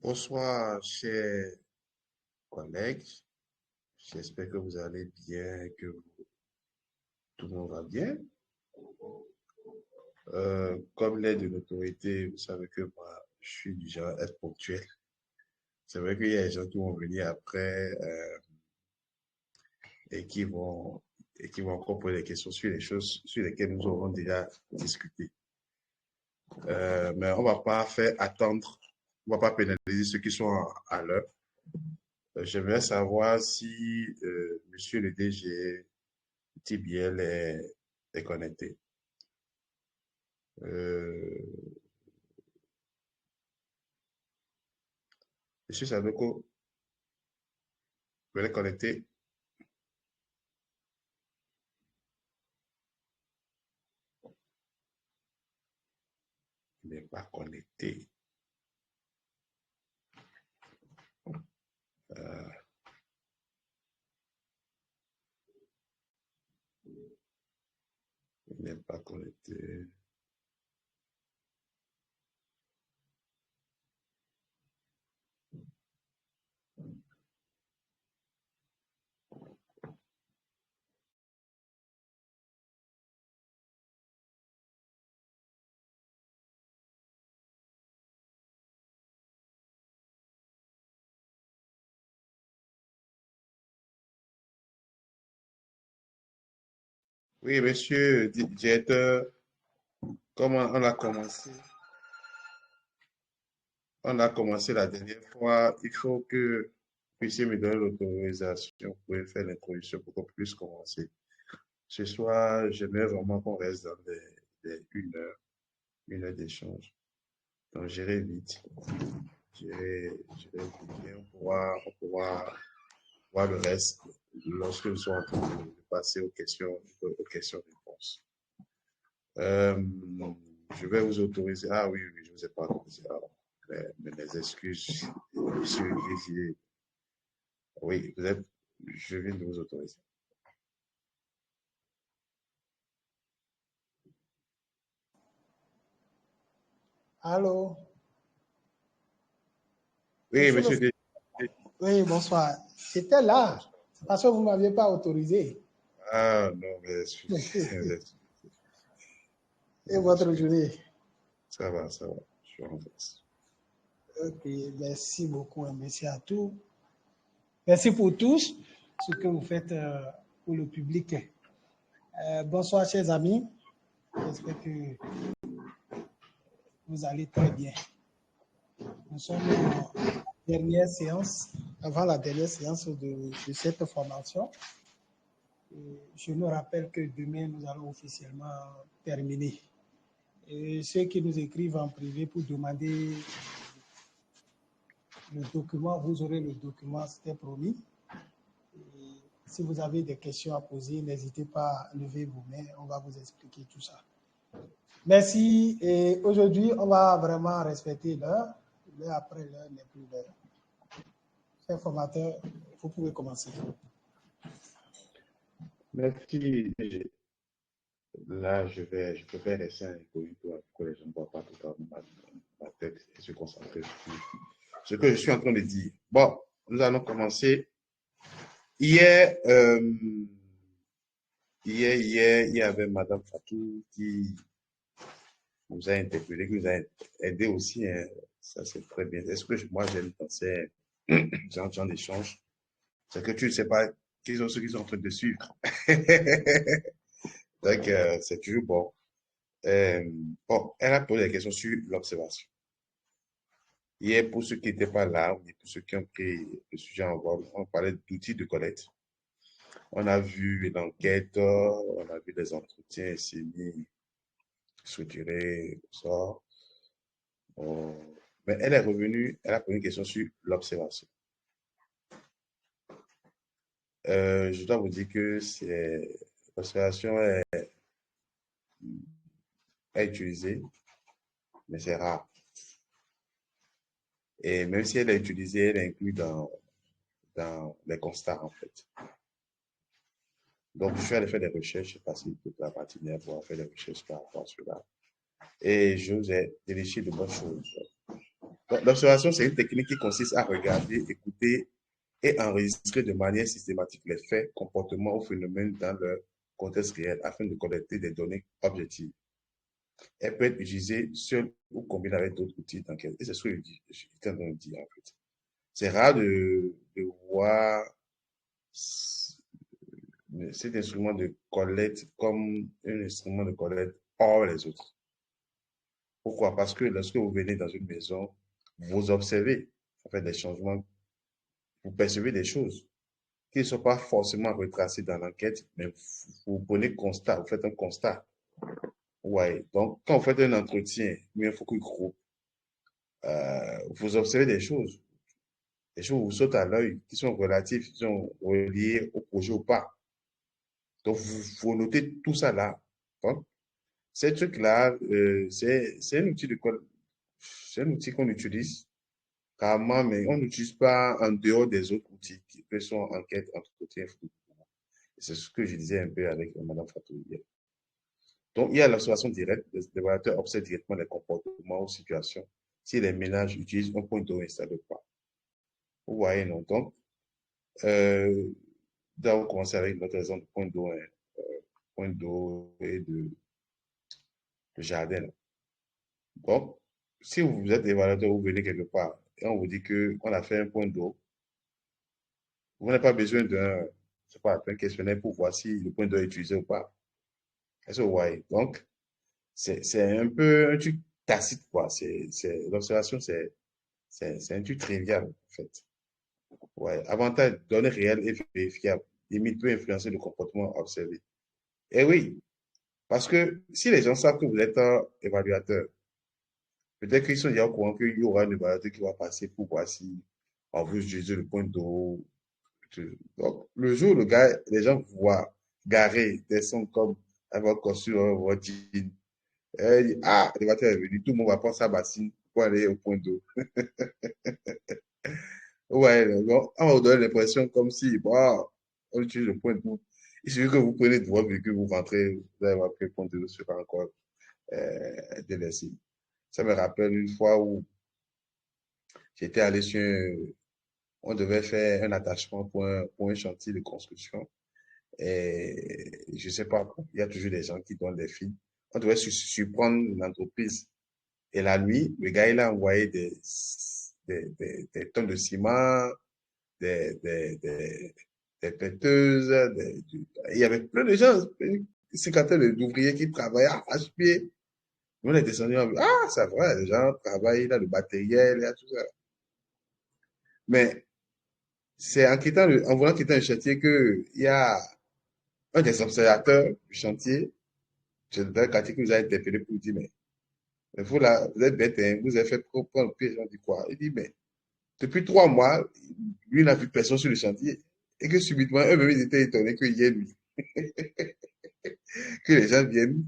Bonsoir, chers collègues. J'espère que vous allez bien, tout le monde va bien. Comme l'aide de l'autorité, vous savez que moi, je suis du genre à être ponctuel. C'est vrai qu'il y a des gens qui vont venir après et qui vont, et qui vont encore poser des questions sur les choses sur lesquelles nous aurons déjà discuté. Mais on va pas faire attendre, on va pas pénaliser ceux qui sont à l'heure. J'aimerais savoir si Monsieur le DG TBL est connecté. Euh, Monsieur Sadoko, vous êtes connecté? Il n'est pas connecté. Euh, il n'est pas connecté. Oui, monsieur directeur, comment on a commencé la dernière fois, il faut que vous puissiez me donner l'autorisation pour pouvez faire l'introduction pour qu'on puisse commencer. Ce soir, j'aimerais vraiment qu'on reste dans une heure d'échange. Donc, j'irai vite. J'irai vite et on pourra voir le reste lorsque nous sommes en train de passer aux questions-réponses. Euh, je vais vous autoriser. Ah oui, oui, je ne vous ai pas autorisé. Alors, mes excuses, monsieur Désier. Oui, je viens de vous autoriser. Allô, Oui, monsieur le... monsieur Désier. Oui, bonsoir. J'étais là. C'est parce que vous ne m'aviez pas autorisé. Ah non, mes excuses. Mes excuses. Et Mes votre excuses. journée? Ça va, ça va. Je suis en face. Ok, merci beaucoup et merci à tous. Merci pour tous ce que vous faites pour le public. Bonsoir, chers amis. J'espère que vous allez très bien. Nous sommes en dernière séance, avant la dernière séance de cette formation. Je nous rappelle que demain, nous allons officiellement terminer. Et ceux qui nous écrivent en privé pour demander le document, vous aurez le document, c'était promis. Et si vous avez des questions à poser, n'hésitez pas à lever vos mains, on va vous expliquer tout ça. Merci. Et aujourd'hui, on va vraiment respecter l'heure. L'heure après l'heure n'est plus l'heure. Chers formateurs, vous pouvez commencer. Merci, DG. Là, je préfère laisser un incognito pour que les gens ne voient pas tout à ma tête et se concentrer sur ce que je suis en train de dire. Bon, nous allons commencer. Hier, il y avait Madame Fatou qui nous a interpellé, qui nous a aidé aussi. Hein. Ça, c'est très bien. Est-ce que moi, j'aime dans ces gens d'échange? C'est que tu ne sais pas qui sont ceux qui sont en train de suivre. Donc, c'est toujours bon. Bon, elle a posé des questions sur l'observation. Hier, pour ceux qui n'étaient pas là, ou pour ceux qui ont pris le sujet en vol, on parlait d'outils de collecte. On a vu l'enquête, on a vu les entretiens semi structurés, tout ça. Mais elle est revenue, elle a posé une question sur l'observation. Je dois vous dire que l'observation est utilisée, mais c'est rare. Et même si elle est utilisée, elle est inclue dans les constats, en fait. Donc, je suis allé faire des recherches, j'ai passé toute la matinée pour faire des recherches par rapport à cela. Et je vous ai vérifié de bonnes choses. Donc, l'observation, c'est une technique qui consiste à regarder, écouter et enregistrer de manière systématique les faits, comportements ou phénomènes dans leur contexte réel afin de collecter des données objectives. Elle peut être utilisée seule ou combinée avec d'autres outils d'enquête. Et c'est ce que je suis en train de dire, en fait. C'est rare de voir cet instrument de collecte comme un instrument de collecte hors les autres. Pourquoi? Parce que lorsque vous venez dans une maison, vous observez, vous faites des changements, vous percevez des choses qui ne sont pas forcément retracées dans l'enquête, mais vous prenez constat, vous faites un constat. Ouais. Donc, quand vous faites un entretien, mais un focus group, vous observez des choses vous sautent à l'œil, qui sont relatives, qui sont reliées au projet ou pas. Donc, vous notez tout ça là. Donc, ces trucs-là, c'est un outil c'est un outil qu'on utilise carrément, mais on n'utilise pas en dehors des autres outils qui sont enquête, entretien, c'est ce que je disais un peu avec Mme Fatou hier. Donc, il y a l'observation directe. Les évaluateurs observent directement les comportements ou situations si les ménages utilisent un point d'eau installé ou pas. Vous voyez, non? Donc, euh, là, on commence avec notre exemple de point d'eau et de jardin. Là. Donc, si vous êtes évaluateur, vous venez quelque part et on vous dit qu'on a fait un point d'eau, vous n'avez pas besoin d'un questionnaire pour voir si le point d'eau est utilisé ou pas. Est-ce que vous voyez? Donc, c'est un peu un truc tacite, quoi. L'observation, c'est un truc trivial, en fait. Ouais. Avantage, données réelles et vérifiables. Limite peut influencer le comportement observé. Et oui, parce que si les gens savent que vous êtes un évaluateur, peut-être qu'ils sont déjà au courant qu'il y aura un évaluateur qui va passer pour voir si on veut juger le point d'eau. Donc, le jour où les gens vous voient garer des sons comme avoir costume, votre jean, ah, l'évaluateur est venu, tout le monde va prendre sa bassine pour aller au point d'eau. Ouais, donc, on va vous donner l'impression comme si, bon, on utilise le point d'eau. Il suffit que vous prenez de votre véhicule, vous rentrez, vous allez voir que le point d'eau sera encore délaissé. Ça me rappelle une fois où j'étais allé sur on devait faire un attachement pour un chantier de construction. Et je sais pas, il y a toujours des gens qui donnent des films. On devait surprendre l'entreprise. Et la nuit, le gars, il a envoyé des tonnes de ciment, des, des péteuses, il y avait plein de gens, une cinquantaine d'ouvriers qui travaillaient arrache-pied. Nous, on est descendus, on a vu, ah, c'est vrai, les gens travaillent, il y a le matériel, il y a tout ça. Mais c'est en voulant quitter un chantier que il y a un des observateurs du chantier, c'est dans le quartier qui nous a interpellé pour dire, mais vous là, vous êtes bête, hein, vous avez fait prendre le pied, on dit quoi? Il dit, mais depuis 3 mois, lui n'a vu personne sur le chantier. Et que subitement, eux-mêmes, ils étaient étonnés qu'il y ait lui, que les gens viennent.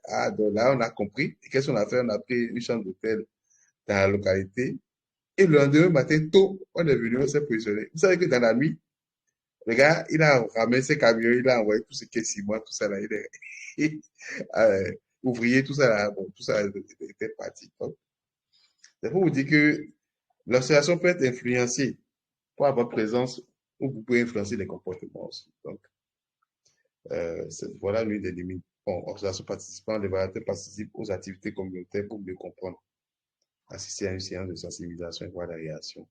Ah, donc là, on a compris. Et qu'est-ce qu'on a fait? On a pris une chambre d'hôtel dans la localité. Et le lendemain matin, tôt, on est venu, on s'est positionné. Vous savez que dans la nuit, le gars, il a ramené ses camions, il a envoyé tout ce qui est ciment, tout ça là. Ouvrier, tout ça là. Bon, tout ça était parti. Donc, c'est pour vous dire que l'observation peut être influencée par votre présence ou vous pouvez influencer les comportements aussi. Donc, voilà l'une des limites. Bon, observation participant, les variétés participent aux activités communautaires pour mieux comprendre, assister à une séance de sensibilisation et voir la réaction.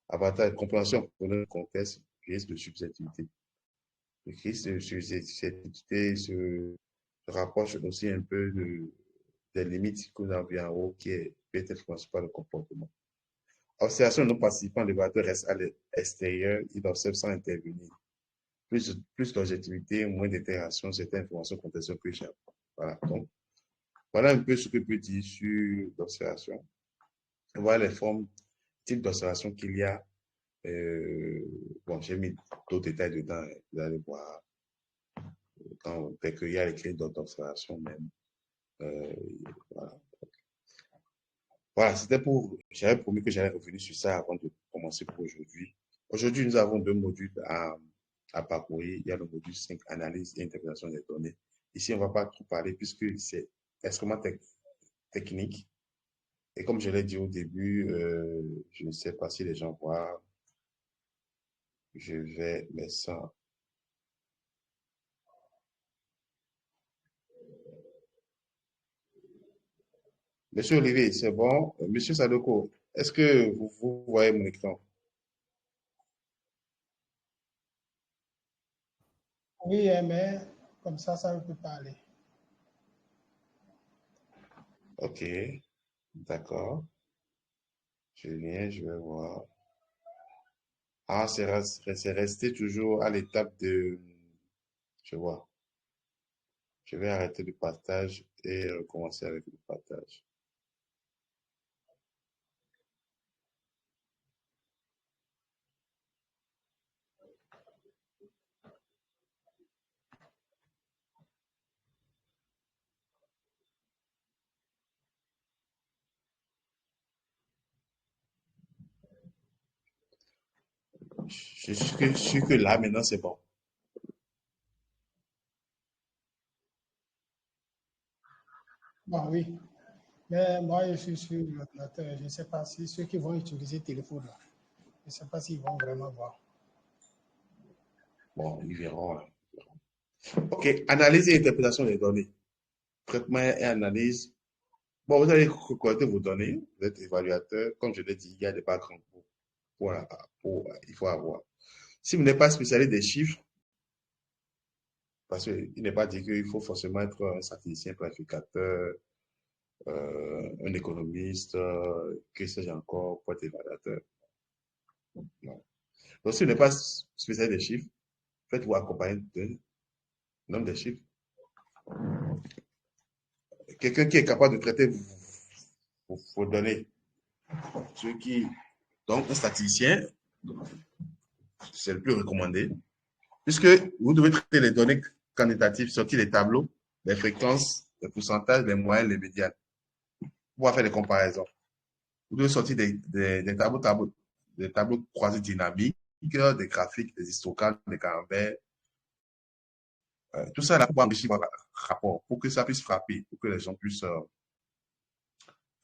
Avantage, compréhension pour le contexte, risque de subjectivité. Le risque de subjectivité se rapproche aussi un peu des limites que nous avons en haut qui peut être influencé par le comportement. Observation non participant, le variateur reste à l'extérieur, il observe sans intervenir. Plus d'objectivité, moins d'interaction, cette information contextuelle peut échapper. Voilà. Donc, voilà un peu ce que je peux dire sur l'observation. Voilà les formes, types d'observation qu'il y a. Bon, j'ai mis d'autres détails dedans. Vous allez voir dès qu'il y a les clés d'observation même. Euh, voilà. Voilà, c'était pour. J'avais promis que j'allais revenir sur ça avant de commencer pour aujourd'hui. Aujourd'hui, nous avons 2 modules à parcourir. Il y a le module 5, analyse et interprétation des données. Ici, on ne va pas trop parler puisque c'est extrêmement technique. Et comme je l'ai dit au début, je ne sais pas si les gens voient, je vais mettre ça. Monsieur Olivier, c'est bon. Monsieur Sadoko, est-ce que vous voyez mon écran? Oui, mais comme ça ne peut pas aller. Ok, d'accord. Je viens, je vais voir. Ah, c'est resté toujours à l'étape de... Je vois. Je vais arrêter le partage et recommencer avec le partage. Je suis que là, maintenant, c'est bon. Bon, oui. Mais moi, je suis sur l'ordinateur. Je ne sais pas si ceux qui vont utiliser le téléphone, là, je ne sais pas s'ils vont vraiment voir. Bon, ils verront, hein. OK, analyse et interprétation des données. Traitement et analyse. Bon, vous allez collecter vos données, vous êtes évaluateur. Comme je l'ai dit, il y a des backgrounds il faut avoir. Si vous n'êtes pas spécialiste des chiffres, parce qu'il n'est pas dit qu'il faut forcément être un statisticien planificateur, un économiste, que sais-je encore, pour être évaluateur. Non. Donc, si vous n'êtes pas spécialiste des chiffres, faites-vous accompagner d'un homme des chiffres. Quelqu'un qui est capable de traiter vos données. Ceux qui, donc, un statisticien, c'est le plus recommandé, puisque vous devez traiter les données quantitatives, sortir les tableaux, les fréquences, les pourcentages, les moyennes, les médianes, pour pouvoir faire des comparaisons. Vous devez sortir des tableaux croisés dynamiques, des graphiques, des histogrammes, des camemberts, tout ça là pour enrichir votre rapport, pour que ça puisse frapper, pour que les gens puissent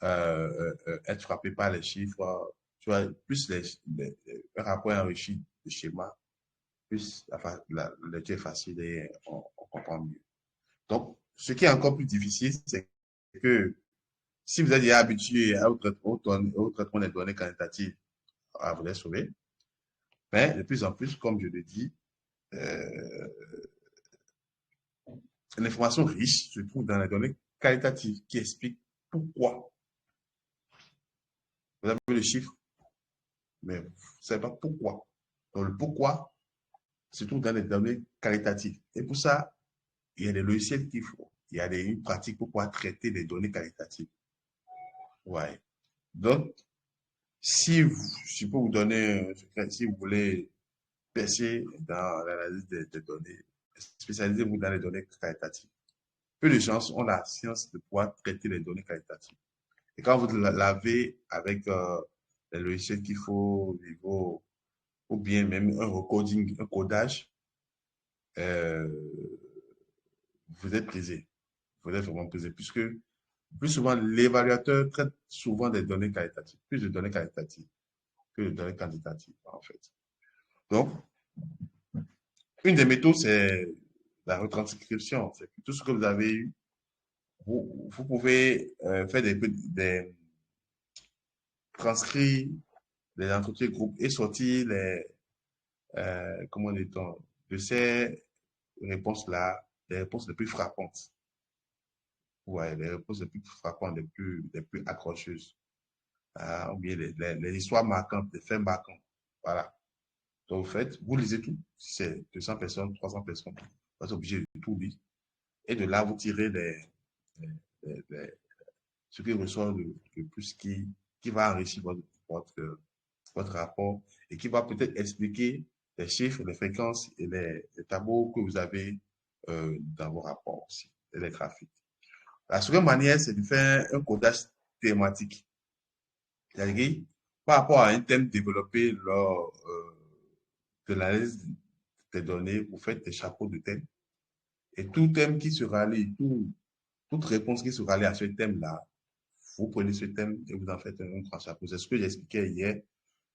être frappés par les chiffres, tu vois, plus un rapport enrichi de schémas, plus la lecture est facile et on comprend mieux. Donc, ce qui est encore plus difficile, c'est que si vous êtes déjà habitué au traitement des données qualitatives, vous les sauver. Mais de plus en plus, comme je le dis, euh, l'information riche se trouve dans les données qualitatives qui expliquent pourquoi. Vous avez le chiffre, mais vous ne savez pas pourquoi. Donc, le pourquoi se trouve dans les données qualitatives. Et pour ça, il y a des logiciels qu'il faut. Il y a une pratique pour pouvoir traiter des données qualitatives. Ouais. Donc, si je peux vous donner un secret, si vous voulez percer dans l'analyse des données, spécialisez-vous dans les données qualitatives. Peu de chances ont la science de pouvoir traiter les données qualitatives. Et quand vous l'avez avec les logiciels qu'il faut au niveau, ou bien même un recoding, un codage, euh, vous êtes plaisé. Vous êtes vraiment plaisé, puisque plus souvent, l'évaluateur traite souvent des données qualitatives, plus de données qualitatives que de données quantitatives, en fait. Donc, une des méthodes, c'est la retranscription. C'est que tout ce que vous avez eu, vous pouvez faire des transcrits, des entretiens de groupe et sortir comment dit-on, de ces réponses-là, les réponses les plus frappantes. Ouais, les réponses les plus frappantes, les plus accrocheuses. Ou bien les histoires marquantes, les faits marquants. Voilà. Donc, vous faites, vous lisez tout. Si c'est 200 personnes, 300 personnes, vous êtes obligé de tout lire. Et de là, vous tirez ce qui ressort de plus qui va enrichir votre rapport et qui va peut-être expliquer les chiffres, les fréquences et les tableaux que vous avez dans vos rapports aussi, et les graphiques. La seconde manière, c'est de faire un codage thématique. C'est-à-dire, par rapport à un thème développé lors de l'analyse des données, vous faites des chapeaux de thème. Et tout thème qui se rallie, toute réponse qui se rallie à ce thème-là, vous prenez ce thème et vous en faites un grand chapeau. C'est ce que j'expliquais hier.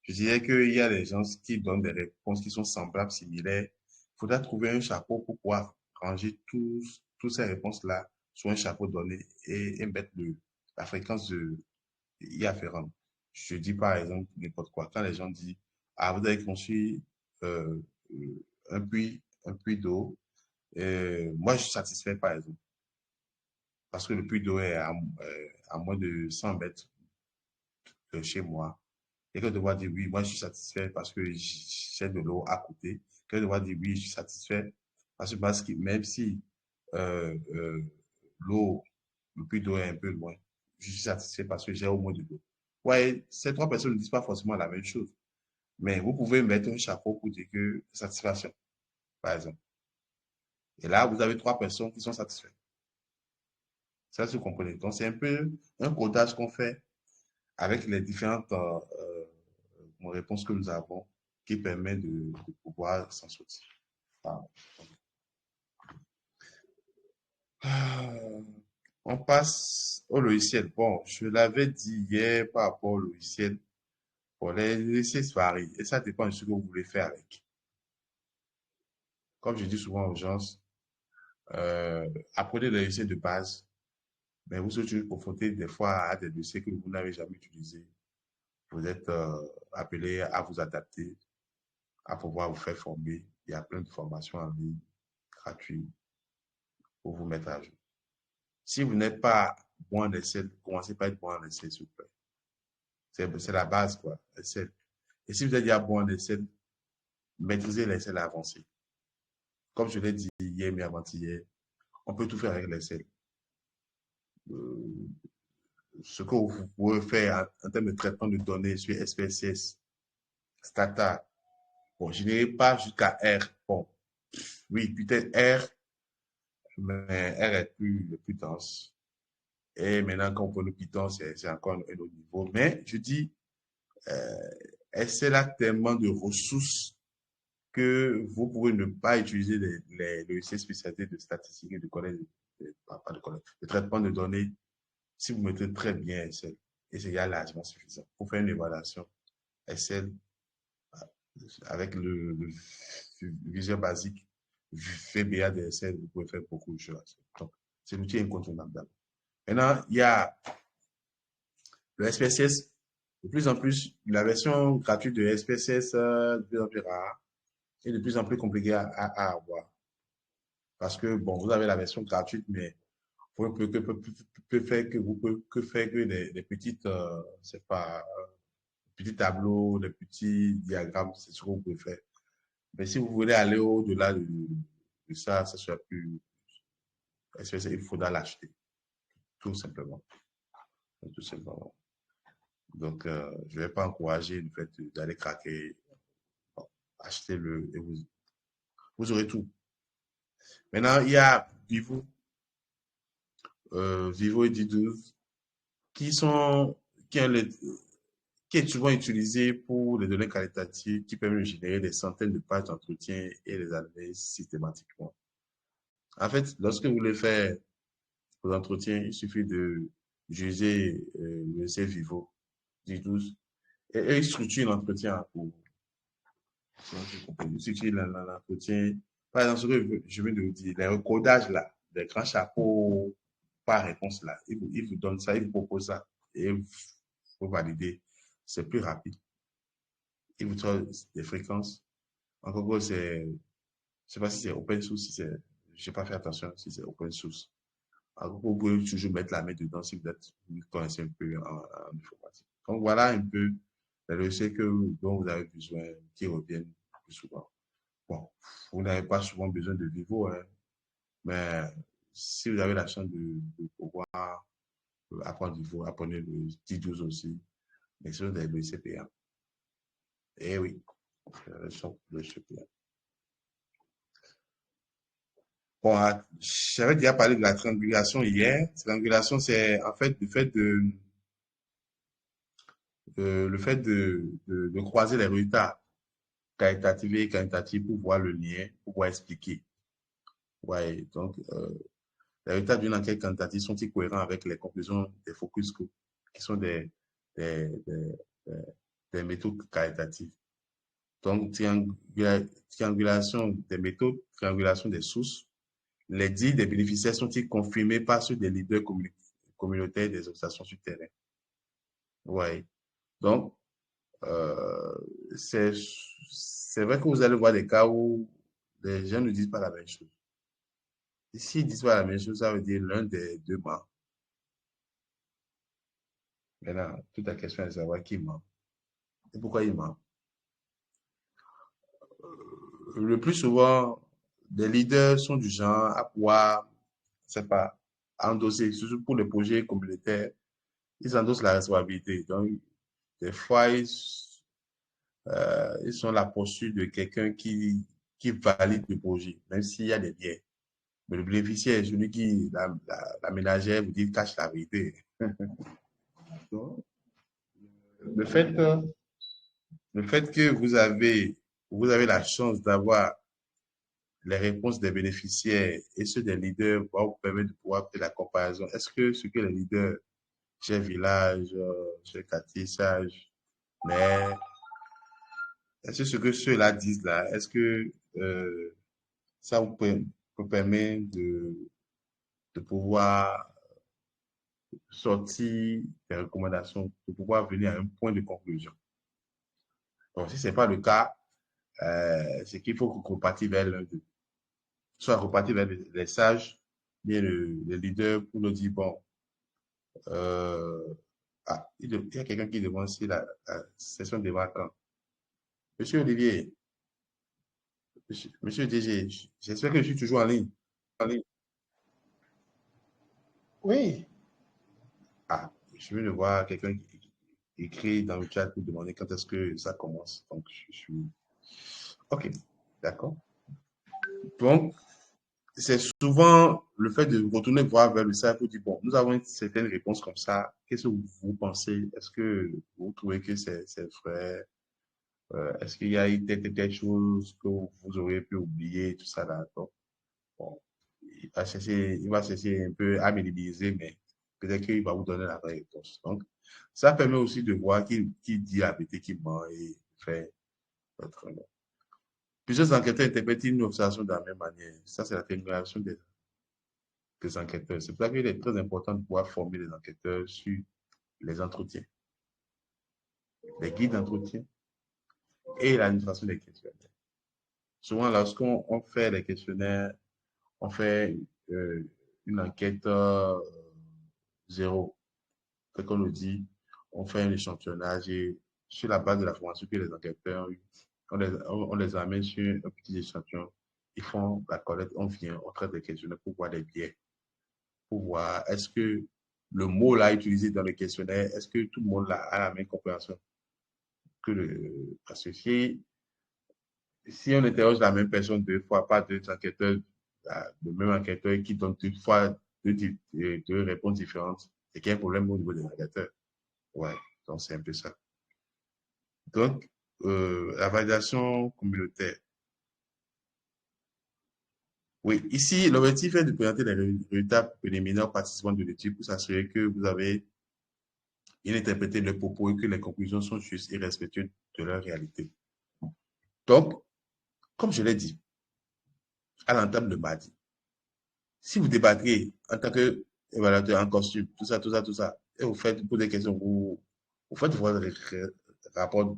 Je disais qu'il y a des gens qui donnent des réponses qui sont semblables, similaires. Il faudra trouver un chapeau pour pouvoir ranger toutes ces réponses-là sur un chapeau donné et mettre la fréquence y afférente. Je dis par exemple n'importe quoi. Quand les gens disent, ah, vous avez construit euh, un puits d'eau, moi je suis satisfait par exemple. Parce que le puits d'eau est à moins de 100 mètres de chez moi. Quelqu'un devra dire oui, moi je suis satisfait parce que j'ai de l'eau à côté. Quelqu'un devra dire oui, je suis satisfait parce que même si euh, euh, l'eau, le puits d'eau est un peu loin, je suis satisfait parce que j'ai au moins de l'eau. Ouais, ces trois personnes ne disent pas forcément la même chose. Mais vous pouvez mettre un chapeau pour dire que satisfaction, par exemple. Et là, vous avez trois personnes qui sont satisfaites. Ça, vous comprenez. Donc, c'est un peu un codage qu'on fait avec les différentes réponses que nous avons qui permet de pouvoir s'en sortir. Voilà. On passe au logiciel. Bon, je l'avais dit hier par rapport au logiciel. Bon, les logiciels varient et ça dépend de ce que vous voulez faire avec. Comme je dis souvent aux gens, apprenez les logiciels de base, mais vous êtes toujours confronté des fois à des dossiers que vous n'avez jamais utilisés. Vous êtes appelé à vous adapter, à pouvoir vous faire former. Il y a plein de formations en ligne gratuites pour vous mettre à jour. Si vous n'êtes pas bon en Excel, commencez par être bon en Excel, s'il vous plaît. C'est la base, quoi, Excel. Et si vous êtes déjà bon en Excel, maîtrisez l'Excel avancé. Comme je l'ai dit hier, mais avant-hier, on peut tout faire avec l'Excel. Euh, ce que vous pouvez faire en termes de traitement de données sur SPSS, Stata, bon, je n'irai pas jusqu'à R. Bon, oui, peut-être R, mais R est plus dense. Et maintenant, quand on prend le Python, c'est encore un autre niveau. Mais je dis, Excel a tellement de ressources que vous pouvez ne pas utiliser les logiciels spécialisés de statistique et de collège, pas de collège, de traitement de données si vous mettez très bien Excel. Et c'est déjà largement suffisant. Pour faire une évaluation, Excel, avec le Visual Basic, VBA de Excel, vous pouvez faire beaucoup de choses. Donc, c'est l'outil incontournable. Maintenant, il y a le SPSS. De plus en plus, la version gratuite de SPSS, de plus en plus rare et de plus en plus compliqué à avoir. Parce que, bon, vous avez la version gratuite, mais vous peut faire que vous pouvez que faire que des petites, c'est pas, petits tableaux, des petits diagrammes, c'est ce que vous pouvez faire. Mais si vous voulez aller au-delà de ça, ça sera plus, il faudra l'acheter, tout simplement. Tout simplement. Donc, je ne vais pas encourager le fait d'aller craquer. Bon, achetez-le et vous aurez tout. Maintenant, il y a Vivo, Vivo et D12 qui sont, qui, ont le- qui est souvent utilisé pour les données qualitatives qui permettent de générer des centaines de pages d'entretien et les analyser systématiquement. En fait, lorsque vous voulez faire vos entretiens, il suffit de d'utiliser le C Vivo D12 et il structure l'entretien pour il structure l'entretien. Par exemple, ce que je viens de vous dire, les recodages là, des grands chapeaux par réponse là, il vous donne ça, il vous propose ça et vous validez. C'est plus rapide. Il vous donne des fréquences. Encore que c'est, je ne sais pas si c'est open source, si c'est, je n'ai pas fait attention si c'est open source. Alors, vous pouvez toujours mettre la main dedans si vous connaissez un peu en informatique. Donc, voilà un peu les logiciels dont vous avez besoin qui reviennent plus souvent. Bon, vous n'avez pas souvent besoin de Vivo, hein, mais si vous avez la chance de pouvoir apprendre Vivo, apprenez le T12 aussi, mais c'est des logiciels payants. Eh oui, sont logiciels payants. Bon, j'avais déjà parlé de la triangulation hier. Triangulation, c'est en fait le fait de croiser les résultats qualitatifs et quantitatifs pour voir le lien, pour pouvoir expliquer. Ouais, donc, les résultats d'une enquête quantitative sont-ils cohérents avec les conclusions des focus group? qui sont des, des, des- des méthodes qualitatives. Donc, triangulation des méthodes, triangulation des sources. Les dires des bénéficiaires sont-ils confirmés par ceux des leaders communautaires des observations sur terrain? Oui. Donc, euh, c'est, c'est vrai que vous allez voir des cas où les gens ne disent pas la même chose. Et s'ils disent pas la même chose, ça veut dire l'un des deux ment. Maintenant, toute la question est de savoir qui ment et pourquoi il ment. Le plus souvent, les leaders sont du genre à pouvoir, je sais pas, endosser, surtout pour les projets communautaires, ils endossent la responsabilité. Donc, des fois, ils sont la posture de quelqu'un qui valide le projet, même s'il y a des biais. Mais le bénéficiaire est celui qui, la ménagère, vous dit, cache la vérité. Donc, le fait, euh, le fait que vous avez la chance d'avoir les réponses des bénéficiaires et ceux des leaders va vous permettre de pouvoir faire la comparaison. Est-ce que ce que les leaders chez Village, chez Cathy, Sage, mais est-ce que ce que ceux-là disent là, est-ce que ça vous permet de pouvoir sortir des recommandations, de pouvoir venir à un point de conclusion? Donc, si ce n'est pas le cas, c'est qu'il faut repartir vers l'un d'eux. Soit repartir vers les sages, bien le leader pour nous dire, bon, euh, ah, il y a quelqu'un qui demande si la session des vacances. Monsieur Olivier, monsieur DG, j'espère que je suis toujours en ligne. En ligne. Oui, Ah, je viens de voir quelqu'un qui écrit dans le chat pour demander quand est-ce que ça commence. Donc, je suis... OK, d'accord. Donc, c'est souvent le fait de retourner voir vers le site pour dire, bon, nous avons une certaine réponse comme ça. Qu'est-ce que vous pensez? Est-ce que vous trouvez que c'est vrai? Est-ce qu'il y a eu telle chose que vous auriez pu oublier, tout ça là? Donc, bon, il va chercher un peu à minimiser, mais peut-être qu'il va vous donner la vraie réponse. Donc, ça permet aussi de voir qui dit la vérité, qui ment et fait autrement. Plusieurs enquêteurs interprètent une observation de la même manière. Ça, c'est la termination des enquêteurs. C'est pour ça qu'il est très important de pouvoir former les enquêteurs sur les entretiens, les guides d'entretien et l'administration des questionnaires. Souvent, lorsqu'on fait les questionnaires, on fait une enquête zéro. C'est qu'on nous dit, on fait un échantillonnage et sur la base de la formation que les enquêteurs ont eu, on les amène sur un petit échantillon. Ils font la collecte, on vient, on traite les questionnaires pour voir les biais, pour voir est-ce que le mot là utilisé dans le questionnaire, est-ce que tout le monde là a la même compréhension que parce que si on interroge la même personne deux fois, pas deux enquêteurs, le même enquêteur qui donne deux fois deux réponses différentes, c'est qu'il y a un problème au niveau des enquêteurs. Ouais, donc c'est un peu ça. Donc, la validation communautaire. Oui, ici, l'objectif est de présenter les résultats préliminaires aux participants de l'étude pour s'assurer que vous avez bien interprété les propos et que les conclusions sont justes et respectueuses de leur réalité. Donc, comme je l'ai dit à l'entame de mardi, si vous débattrez en tant qu'évaluateur en costume, tout ça, et vous faites pour des questions, vous faites votre rapport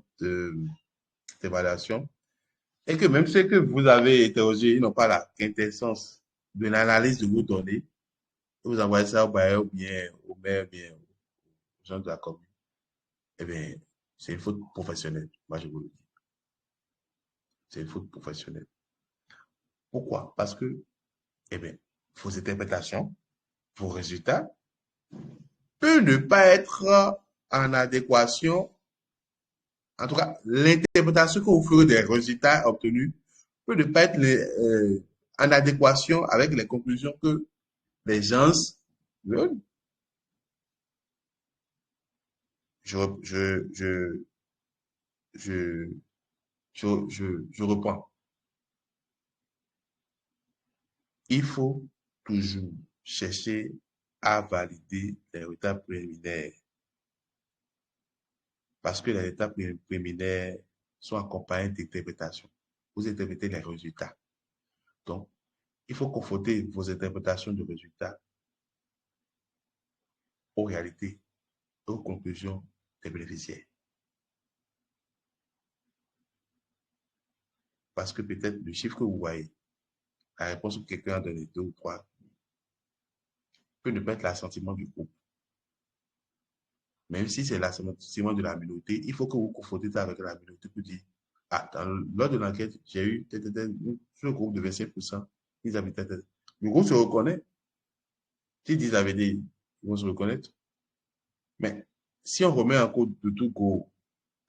d'évaluation, et que même ceux que vous avez interrogés, ils n'ont pas la quintessence de l'analyse de vos données, vous envoyez ça au bailleur, ou bien au maire, ou bien aux gens de la commune, eh bien, c'est une faute professionnelle. Moi, je vous le dis. C'est une faute professionnelle. Pourquoi? Parce que, eh bien, vos interprétations, vos résultats peuvent ne pas être en adéquation. En tout cas, l'interprétation que vous ferez des résultats obtenus peut ne pas être en adéquation avec les conclusions que les gens veulent. Je, je, je, je, je reprends. Il faut toujours chercher à valider les résultats préliminaires. Parce que les étapes préliminaires sont accompagnées d'interprétations. Vous interprétez les résultats. Donc, il faut confronter vos interprétations de résultats aux réalités, aux conclusions des bénéficiaires. Parce que peut-être le chiffre que vous voyez, la réponse que quelqu'un a donné, 2 ou 3, peut ne pas être l'assentiment du groupe. Même si c'est l'assentiment de la minorité, il faut que vous confrontez ça avec la minorité pour dire, ah, lors de l'enquête, j'ai eu sur le groupe de 25%, ils habitaient. Le groupe se reconnaît. S'ils disent la vérité, ils vont se reconnaître. Mais si on remet en cause de tout groupe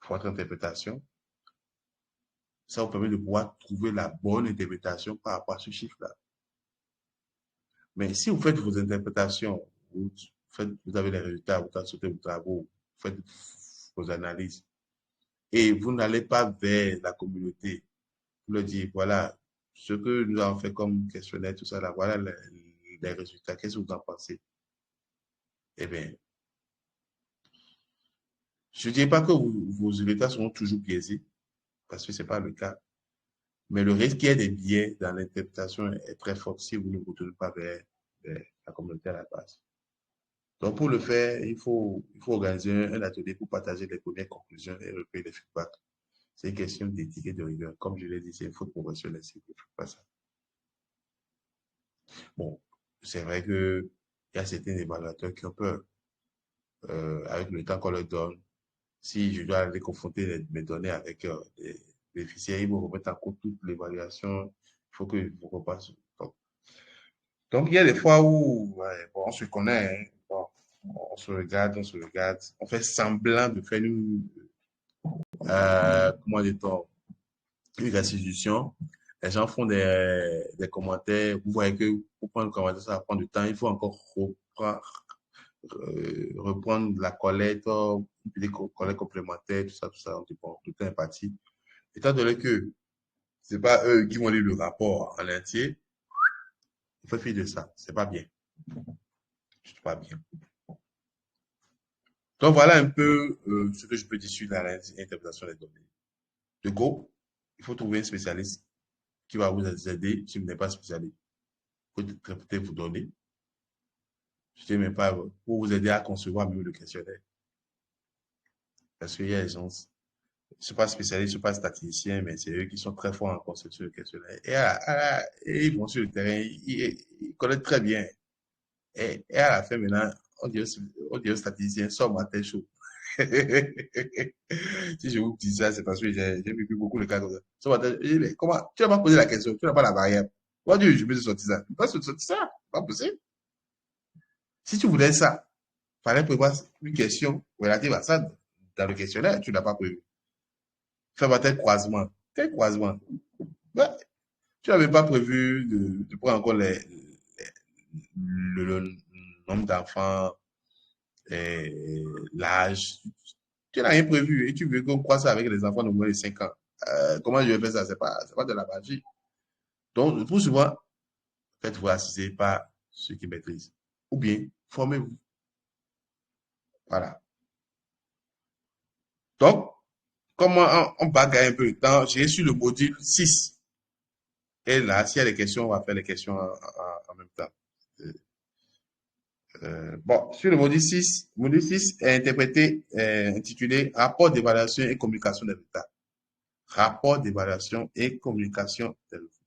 votre interprétation, ça vous permet de pouvoir trouver la bonne interprétation par rapport à ce chiffre-là. Mais si vous faites vos interprétations, vous avez les résultats, vous consultez vos travaux, vous faites vos analyses, et vous n'allez pas vers la communauté pour leur dire, voilà, ce que nous avons fait comme questionnaire, tout ça, là, voilà les résultats, qu'est-ce que vous en pensez? Eh bien, je ne dis pas que vos résultats seront toujours biaisés, parce que ce n'est pas le cas. Mais le risque qu'il y ait des biais dans l'interprétation est très fort si vous ne vous tournez pas vers la communauté à la base. Donc, pour le faire, il faut organiser un atelier pour partager les premières conclusions et recueillir les feedbacks. C'est une question d'éthique et de rigueur. Comme je l'ai dit, c'est une faute professionnelle, c'est pas ça. Bon, c'est vrai que il y a certains évaluateurs qui ont peur, avec le temps qu'on leur donne. Si je dois aller confronter mes données avec des bénéficiaires, ils vont remettre en cause toute l'évaluation. Il faut que je repasse. Donc, il y a des fois où ouais, bon, on se connaît, hein. Bon, on se regarde, on fait semblant de faire comment dit-on, une restitution. Les gens font des commentaires. Vous voyez que pour prendre le commentaire, ça va prendre du temps. Il faut encore reprendre la collecte, des collectes complémentaires, tout ça. On dit, bon, tout est parti. Étant donné que c'est pas eux qui vont lire le rapport en entier, il faut fuir de ça. C'est pas bien. C'est pas bien. Donc voilà un peu ce que je peux dire sur l'interprétation des données. De go, il faut trouver un spécialiste qui va vous aider si vous n'êtes pas spécialiste. Pour interpréter vos données. Je ne sais même pas pour vous aider à concevoir mieux le questionnaire. Parce qu'il y a des gens, je ne suis pas spécialiste, je ne suis pas statisticien, mais c'est eux qui sont très forts en conception de questionnaire. Et ils vont sur le terrain, ils connaissent très bien. Et à la fin, maintenant, on dit au statisticien, sors ma tête chaud. Si je vous dis ça, c'est parce que j'ai vécu beaucoup de cas comme ça. Mais comment, tu n'as pas posé la question, tu n'as pas la variable. Moi, Dieu, je me suis sorti ça. Pas sorti ça, pas possible. Si tu voulais ça, il fallait prévoir une question relative à ça dans le questionnaire, tu n'as pas prévu. Fais-moi tel croisement. Tel croisement. Ouais, tu n'avais pas prévu de prendre encore le nombre d'enfants, l'âge. Tu n'as rien prévu et tu veux qu'on croise ça avec les enfants de moins de 5 ans. Comment je vais faire ça? C'est pas de la magie. Donc, le plus souvent, faites-vous assister par ceux qui maîtrisent. Ou bien, formez-vous. Voilà. Donc, comment on bagaille un peu le temps, j'ai sur le module 6. Et là, s'il y a des questions, on va faire les questions en même temps. Bon, sur le module 6 est interprété, intitulé Rapport d'évaluation et communication des résultats. Rapport d'évaluation et communication des résultats.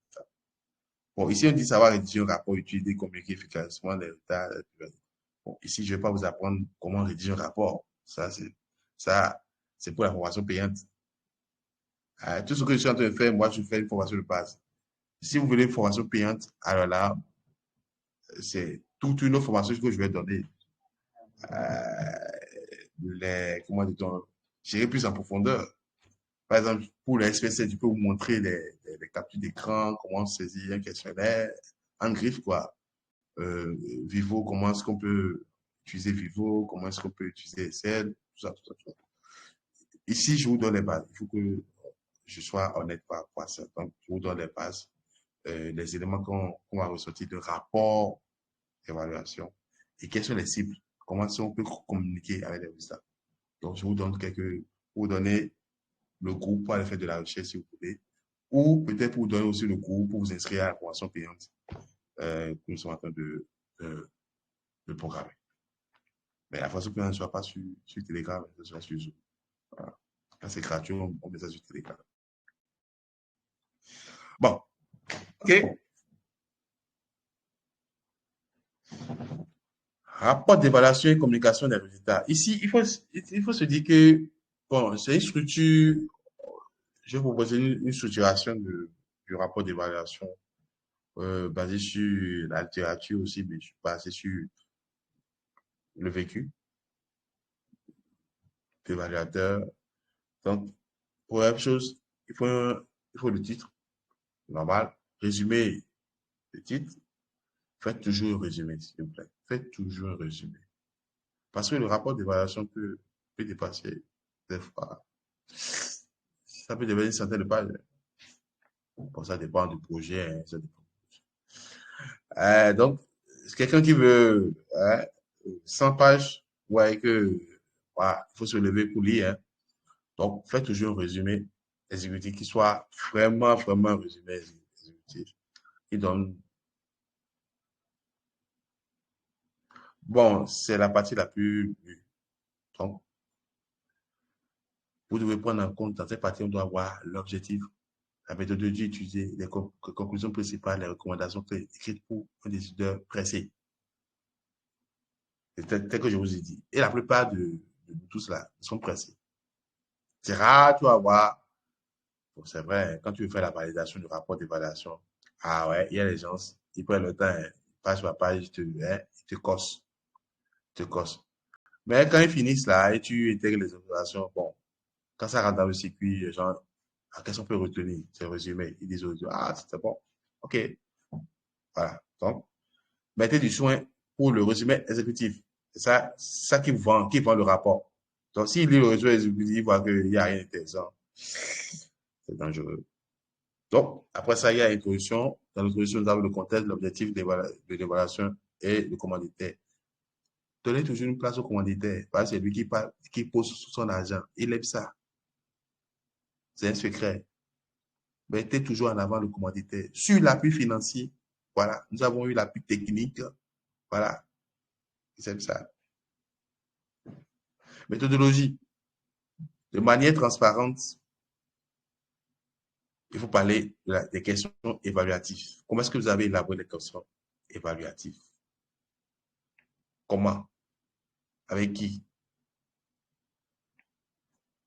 Bon, ici, on dit savoir rédiger un rapport, utiliser, communiquer efficacement les résultats. Bon, ici, je ne vais pas vous apprendre comment rédiger un rapport. Ça, c'est pour la formation payante. Tout ce que je suis en train de faire, moi, je fais une formation de base. Si vous voulez une formation payante, alors là, c'est toute une autre formation que je vais donner. Comment dit-on, j'irai plus en profondeur. Par exemple, pour le SPC, je peux vous montrer les captures d'écran, comment saisir un questionnaire en griffe, quoi. Vivo, comment est-ce qu'on peut utiliser Vivo, comment est-ce qu'on peut utiliser Excel, tout ça, tout ça, tout ça. Ici, je vous donne les bases. Il faut que je sois honnête par rapport à ça. Donc, je vous donne les bases, les éléments qu'on va ressortir de rapport d'évaluation et quelles sont les cibles, comment est-ce qu'on peut communiquer avec les résultats. Donc, je vous donne quelques pour donner le groupe pour aller faire de la recherche si vous voulez, ou peut-être pour vous donner aussi le groupe pour vous inscrire à la formation payante que nous sommes en train de programmer. Mais la formation payante ne soit pas sur Telegram, ce soit sur Zoom. Voilà. Quand c'est gratuit, on met ça sur Telegram. Bon, ok. Rapport d'évaluation et communication des résultats. Ici, il faut se dire que, bon, c'est une structure, je vais vous proposer une structuration du rapport d'évaluation basée sur la littérature aussi, mais je suis basé sur le vécu d'évaluateur. Donc, pour la même chose, il faut le titre, normal, résumé le titre. Faites toujours un résumé, s'il vous plaît. Faites toujours un résumé. Parce que le rapport d'évaluation peut dépasser des fois. Ça peut devenir une centaine de pages. Bon, ça dépend du projet. Hein, ça dépend. Donc, c'est quelqu'un qui veut 100 pages, ouais, que voilà, il faut se lever pour lire. Hein. Donc, faites toujours un résumé exécutif qui soit vraiment, vraiment un résumé exécutif. Qui donne. Bon, c'est la partie la plus lue. Donc, vous devez prendre en compte dans cette partie, on doit avoir l'objectif, la méthodologie utilisée, les conclusions principales, les recommandations écrites pour un décideur pressé. C'est tel que je vous ai dit. Et la plupart de tout cela sont pressés. C'est rare, tu vas voir. Bon, c'est vrai, quand tu veux faire la validation du rapport d'évaluation, ah ouais, il y a les gens, ils prennent le temps, hein, page par page, ils te cossent, ils te cossent. Mais quand ils finissent là et tu intègres les observations, bon, quand ça rentre dans le circuit, les gens, qu'est-ce qu'on peut retenir? C'est résumé. Ils disent, ah, c'était bon. OK. Voilà. Donc, mettez du soin pour le résumé exécutif. C'est ça qui vend le rapport. Donc, s'il lit le résumé exécutif, il voit qu'il n'y a rien d'intéressant. C'est dangereux. Donc, après ça, il y a l'introduction. Dans l'introduction, nous avons le contexte, l'objectif de l'évaluation et le commanditaire. Donnez toujours une place au commanditaire. Parce que c'est lui qui pose son argent. Il aime ça. C'est un secret. Mettez toujours en avant le commanditaire. Sur l'appui financier, voilà, nous avons eu l'appui technique. Voilà, c'est ça. Méthodologie. De manière transparente, il faut parler des questions évaluatives. Comment est-ce que vous avez élaboré les questions évaluatives? Comment? Avec qui?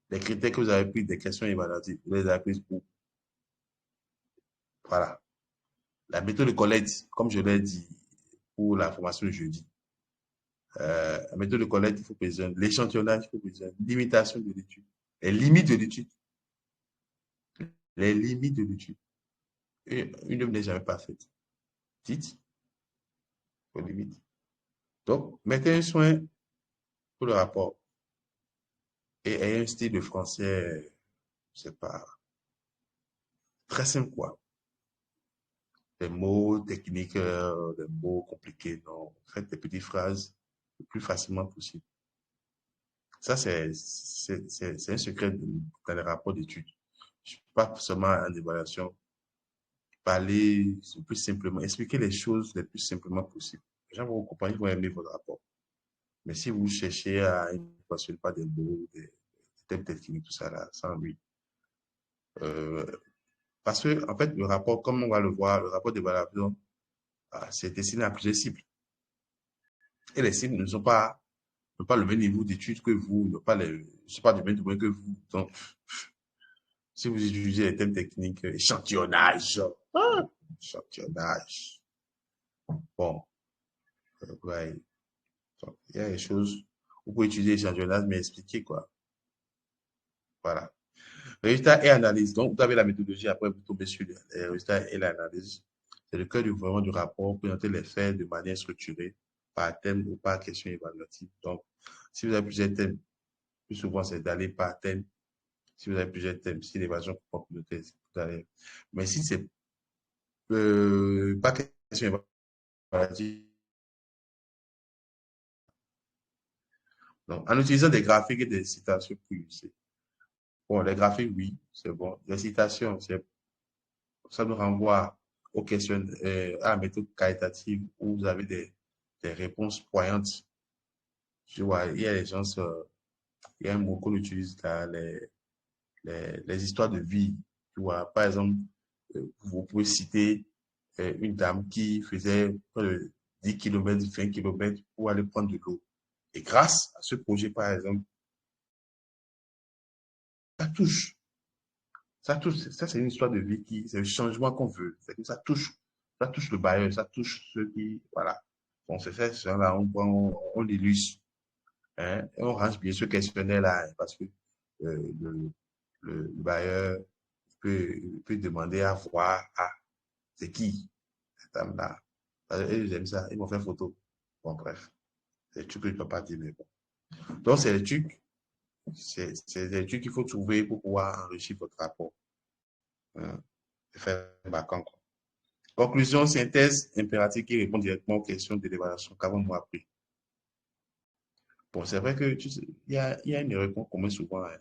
Les critères que vous avez pris des questions évaluatives, vous les avez prises où? Voilà. La méthode de collecte, comme je l'ai dit pour la formation de jeudi. La méthode de collecte, il faut préciser. L'échantillonnage, il faut préciser. Limitation de l'étude. Les limites de l'étude. Les limites de l'étude. Une œuvre n'est jamais parfaite. Dites vos limites. Donc, mettez un soin pour le rapport et ayez un style de français, je sais pas, très simple quoi. Des mots techniques, des mots compliqués, non. Faites des petites phrases le plus facilement possible. Ça, c'est un secret dans les rapports d'études. Je ne suis pas seulement en évaluation. Parler le plus simplement, expliquer les choses le plus simplement possible. Les gens vont comprendre, ils vont aimer votre rapport. Mais si vous cherchez à ne pas des mots, des thèmes techniques, tout ça là, sans lui. Euh, parce que, en fait, le rapport, comme on va le voir, le rapport d'évaluation, c'est destiné à plusieurs cibles. Et les cibles n'ont pas le même niveau d'études que vous, ne sont pas du même domaine que vous. Donc, si vous utilisez les thèmes techniques, échantillonnage, échantillonnage, bon, ouais, donc, il y a des choses, vous pouvez utiliser l'échantillonnage, mais expliquer quoi. Voilà. Résultats et analyse. Donc, vous avez la méthodologie, après vous tombez sur les résultats et l'analyse. C'est le cœur du vraiment du rapport, présenter les faits de manière structurée, par thème ou par question évaluative. Donc, si vous avez plusieurs thèmes, plus souvent c'est d'aller par thème. Si vous avez plusieurs thèmes, si l'évaluation comprend plus de thèmes, vous allez. Mais si c'est pas question évaluative, donc, en utilisant des graphiques et des citations pour illustrer. Bon, les graphiques, oui, c'est bon. Les citations, ça nous renvoie aux questions, à la méthode qualitative où vous avez des réponses poignantes. Tu vois, il y a des gens, il y a un mot qu'on utilise là, les histoires de vie. Tu vois, par exemple, vous pouvez citer une dame qui faisait près de 10 km, 20 km pour aller prendre de l'eau. Et grâce à ce projet, par exemple, ça touche. Ça touche, ça c'est une histoire de vie qui, c'est le changement qu'on veut. C'est que ça touche le bailleur, ça touche ceux qui, voilà. Bon, c'est ça, c'est là, on illustre, hein, et on range bien ce questionnaire-là, hein, parce que le bailleur peut demander à voir, ah, c'est qui, cette dame-là. Et j'aime ça, ils m'ont fait photo. Bon, bref, c'est des trucs que je ne peux pas dire, mais bon. Donc, c'est des trucs qu'il faut trouver pour pouvoir enrichir votre rapport. Hein, et faire bacan, quoi. Conclusion, synthèse, impératif qui répond directement aux questions de l'évaluation qu'avons-nous appris. Bon, c'est vrai que tu sais, il y a une erreur qu'on commet souvent, hein,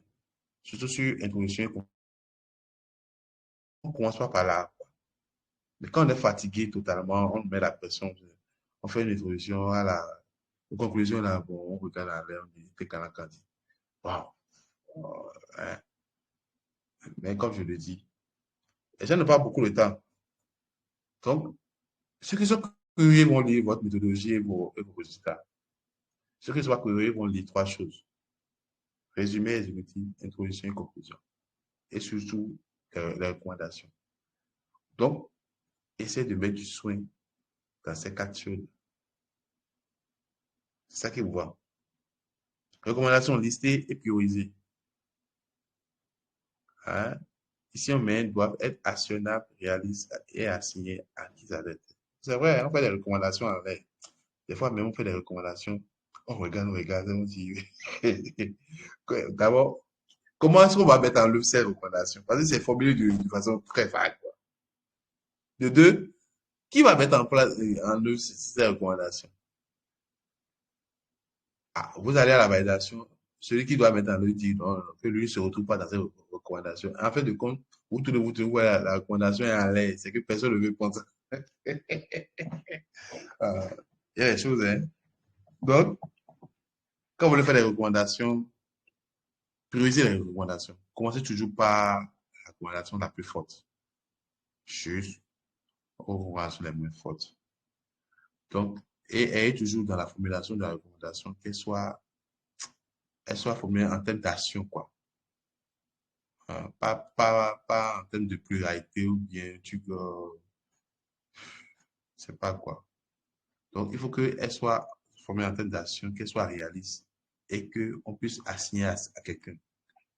surtout sur introduction. On commence pas par là, quoi. Mais quand on est fatigué totalement, on met la pression. On fait une introduction à la conclusion, là, bon, on regarde la l'air, on dit, t'es quand on dit, waouh, hein. Mais comme je le dis, les gens n'ont pas beaucoup de temps. Donc, ceux qui sont curieux vont lire votre méthodologie et vos résultats. Ceux qui sont pas curieux vont lire trois choses. Résumé exécutif, introduction et conclusion. Et surtout, les recommandations. Donc, essaie de mettre du soin dans ces quatre choses. C'est ça qui vous voit. Recommandations listées et priorisées. Hein? Ici, on met doivent être actionnables, réalistes et assignés à qui ça doit être. C'est vrai, on fait des recommandations avec. Des fois, même on fait des recommandations. On regarde, on dit. D'abord, comment est-ce qu'on va mettre en œuvre ces recommandations? Parce que c'est formulé de façon très vague, quoi. De deux, qui va mettre en place, en œuvre ces recommandations? Ah, vous allez à la validation, celui qui doit mettre en œuvre dit non, non, que lui ne se retrouve pas dans ces recommandations. En fait de compte, vous trouvez la recommandation est en l'air, c'est que personne ne veut prendre ça. Ah, il y a des choses, hein. Donc, quand vous voulez faire des recommandations, priorisez les recommandations. Commencez toujours par la recommandation la plus forte. Juste aux recommandations les moins fortes. Donc, et ayez toujours dans la formulation de la recommandation elle soit formulée en termes d'action, quoi. Pas en termes de pluralité ou bien tu sais pas quoi. Donc, il faut qu'elle soit formée en termes d'action, qu'elle soit réaliste et qu'on puisse assigner à quelqu'un.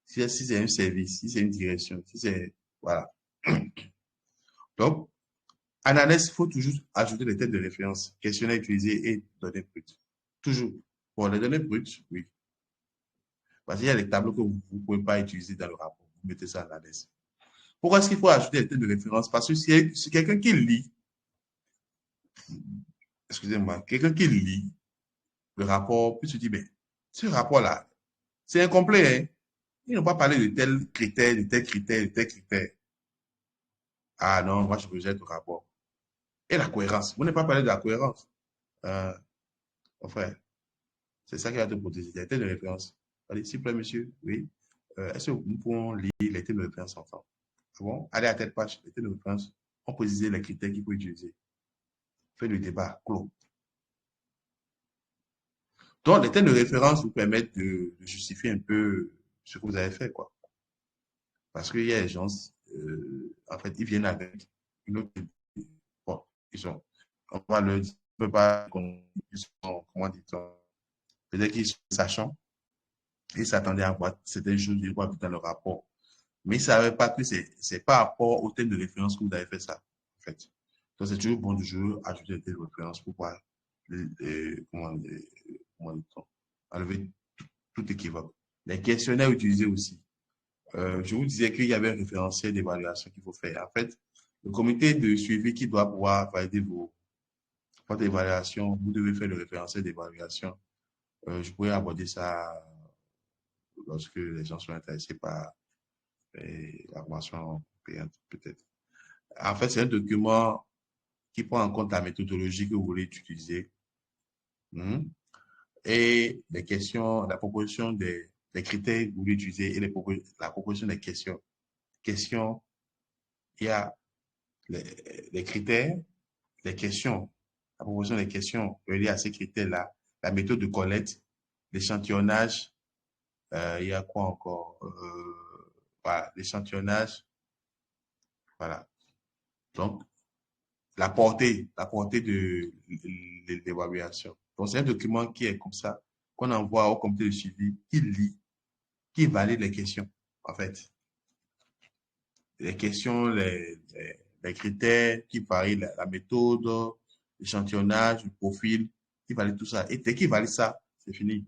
Si c'est un service, si c'est une direction, si c'est, voilà. Donc, analyse, il faut toujours ajouter des têtes de référence, questionnaire utilisé et données brutes. Toujours. Bon, les données brutes, oui. Parce qu'il y a les tableaux que vous ne pouvez pas utiliser dans le rapport. Vous mettez ça à l'analyse. Pourquoi est-ce qu'il faut ajouter des têtes de référence? Parce que si quelqu'un qui lit, excusez-moi, quelqu'un qui lit le rapport, puis se dit, mais ce rapport-là, c'est incomplet, hein? Ils n'ont pas parlé de tel critère, de tel critère, de tel critère. Ah non, moi je rejette le rapport. Et la cohérence. Vous n'avez pas parlé de la cohérence. Euh, enfin, c'est ça qui va te protéger. Les thèmes de référence. Allez, s'il vous plaît, monsieur, oui. Est-ce que nous pouvons lire les thèmes de référence ensemble? Ah bon? Allez à telle page, les thèmes de référence. On précise les critères qu'il faut utiliser. Faites le débat clos. Donc, les thèmes de référence vous permettent de justifier un peu ce que vous avez fait, quoi. Parce qu'il y a des gens, en fait, ils viennent avec une autre idée. Bon, ils sont, on va leur dire, on peut pas, ils sont, comment dit-on, peut-être qu'ils sont sachants, ils s'attendaient à voir certaines choses, ils voient dans le rapport. Mais ils ne savaient pas que c'est par rapport au thème de référence que vous avez fait ça, en fait. Donc, c'est toujours bon de jouer, ajouter des thèmes de référence pour pouvoir, comment dit-on, enlever tout équivoque. Les questionnaires utilisés aussi. Je vous disais qu'il y avait un référentiel d'évaluation qu'il faut faire. En fait, le comité de suivi qui doit pouvoir valider votre évaluation, vous devez faire le référentiel d'évaluation. Je pourrais aborder ça lorsque les gens sont intéressés par et la formation payante, peut-être. En fait, c'est un document qui prend en compte la méthodologie que vous voulez utiliser, hmm, et les questions, la proposition des critères que vous voulez utiliser et la proposition des questions. Questions, il y a les critères, les questions, la proposition des questions reliées à ces critères-là, la méthode de collecte, l'échantillonnage, il y a quoi encore? Voilà, l'échantillonnage, voilà. Donc, la portée de l'évaluation. Donc, c'est un document qui est comme ça, qu'on envoie au comité de suivi, qui lit, qui valide les questions, en fait. Les questions, les critères, qui varient la méthode, l'échantillonnage, le profil, qui valide tout ça. Et dès qu'il valide ça, c'est fini.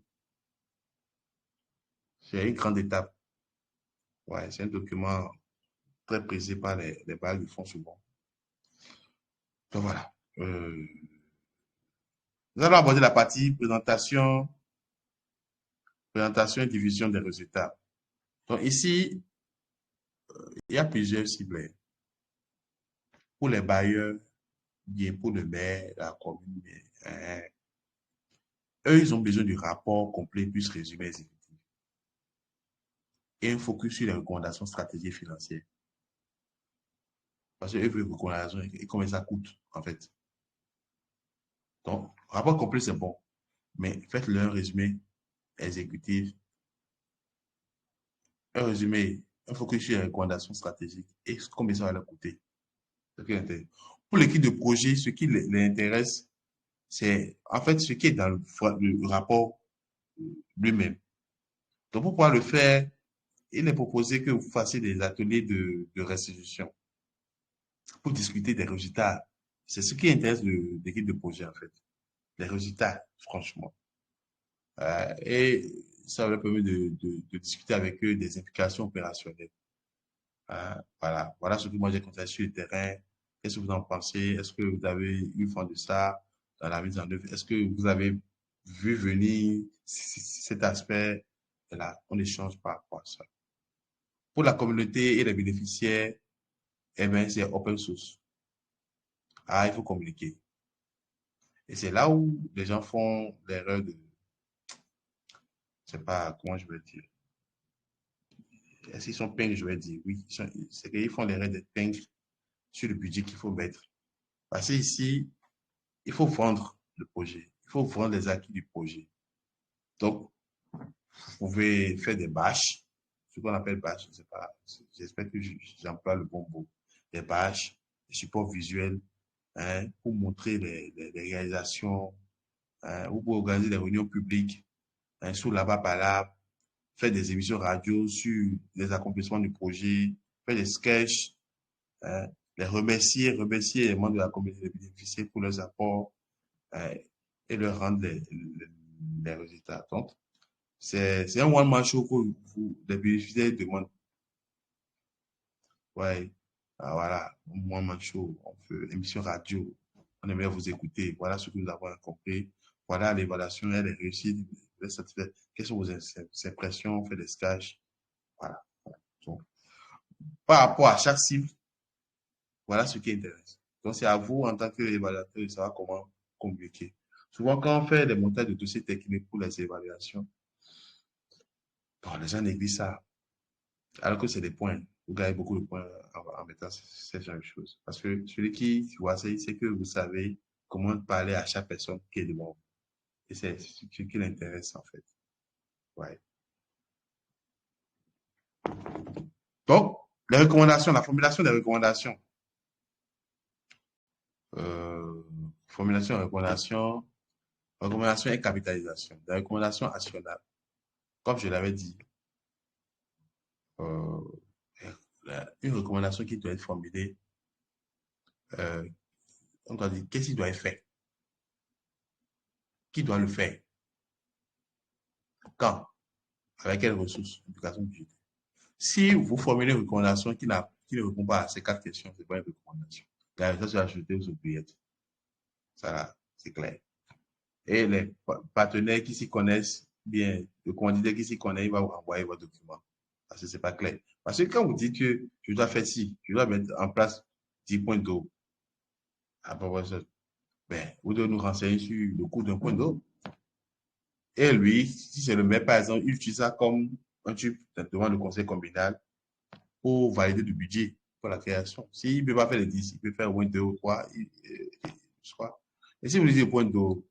C'est une grande étape. Ouais, c'est un document très prisé par les balles du fond souvent. Donc voilà. Nous allons aborder la partie présentation et division des résultats. Donc ici, il y a plusieurs cibles. Pour les bailleurs, bien pour le maire, la commune, hein, eux, ils ont besoin du rapport complet plus résumé exécutif et un focus sur les recommandations stratégiques financières. Parce qu'eux veulent les recommandations et combien ça coûte, en fait. Donc, rapport complet, c'est bon, mais faites-le un résumé exécutif, un résumé, un focus sur les recommandations stratégiques et combien ça va leur coûter. Pour l'équipe de projet, ce qui les intéresse, c'est en fait ce qui est dans le rapport lui-même. Donc, pour pouvoir le faire, il est proposé que vous fassiez des ateliers de restitution pour discuter des résultats. C'est ce qui intéresse l'équipe de projet, en fait. Les résultats, franchement. Et ça leur permet de discuter avec eux des implications opérationnelles. Voilà. Voilà ce que moi j'ai constaté sur le terrain. Qu'est-ce que vous en pensez? Est-ce que vous avez eu vent de ça dans la mise en œuvre? Est-ce que vous avez vu venir cet aspect? Et là, on échange par rapport à ça. Pour la communauté et les bénéficiaires, eh bien, c'est open source. Il faut communiquer. Et c'est là où les gens font l'erreur de, je sais pas comment je vais dire. Est-ce qu'ils sont pingres, je vais dire oui. C'est qu'ils font l'erreur d'être pingres sur le budget qu'il faut mettre. Parce que ici, il faut vendre le projet. Il faut vendre les acquis du projet. Donc, vous pouvez faire des bâches, ce qu'on appelle bâches, je sais pas, j'espère que j'emploie le bon mot. Des bâches, des supports visuels, hein, pour montrer les réalisations, hein, ou pour organiser des réunions publiques, hein, sous là-bas par là, faire des émissions radio sur les accomplissements du projet, faire des sketchs, hein, les remercier les membres de la communauté des bénéficiaires pour leurs apports, hein, et leur rendre les résultats. Donc, c'est un one-man show que les bénéficiaires demandent. Ouais, voilà, un one-man show, on fait émission radio, on aimerait vous écouter. Voilà ce que nous avons compris. Voilà l'évaluation, elle est réussie, elle est satisfaite. Quelles sont vos impressions? On fait des stages. Voilà. Donc, par rapport à chaque cible, voilà ce qui intéresse. Donc, c'est à vous, en tant qu'évaluateur, de savoir comment communiquer. Souvent, quand on fait des montages de dossiers techniques pour les évaluations, bon, les gens négligent ça. Alors que c'est des points. Vous gagnez beaucoup de points en mettant ces genre de choses. Parce que celui qui voit ça, c'est que vous savez comment parler à chaque personne qui est devant vous. Et c'est ce qui l'intéresse, en fait. Ouais. Donc, les recommandations, la formulation des recommandations. Euh, formulation de recommandations, recommandation et capitalisation. Des recommandations actionnables. Comme je l'avais dit, euh, une recommandation qui doit être formulée, euh, on doit dire qu'est-ce qui doit être fait, qui doit le faire, quand, avec quelles ressources, éducation budgétaire. Si vous formulez une recommandation qui ne répond pas à ces quatre questions, ce n'est pas une recommandation. La réponse sera ajoutée aux oubliettes. Ça, c'est clair. Et les partenaires qui s'y connaissent bien, le candidat qui s'y connaît, il va vous envoyer votre document. Parce que ce n'est pas clair. Parce que quand vous dites que je dois faire ci, je dois mettre en place 10 points d'eau à proportion, ben, vous devez nous renseigner sur le coût d'un point d'eau. Et lui, si c'est le maire, par exemple, il utilise ça comme un tube devant le conseil communal pour valider le budget pour la création. S'il ne peut pas faire les 10, il peut faire au moins 2 ou 3, je crois. Et si vous dites point d'eau,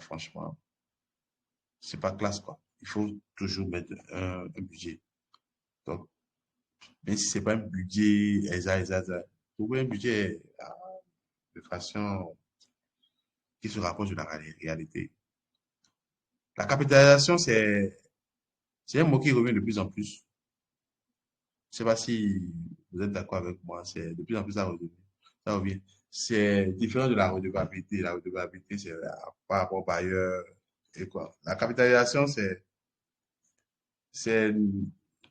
franchement, c'est pas classe, quoi. Il faut toujours mettre un budget. Donc, même si c'est pas un budget exact, trouver un budget de façon qui se rapproche de la réalité. La capitalisation, c'est un mot qui revient de plus en plus. Je sais pas si vous êtes d'accord avec moi, c'est de plus en plus ça revient. C'est différent de la redevabilité. La redevabilité, c'est par rapport au bailleur et quoi. La capitalisation, c'est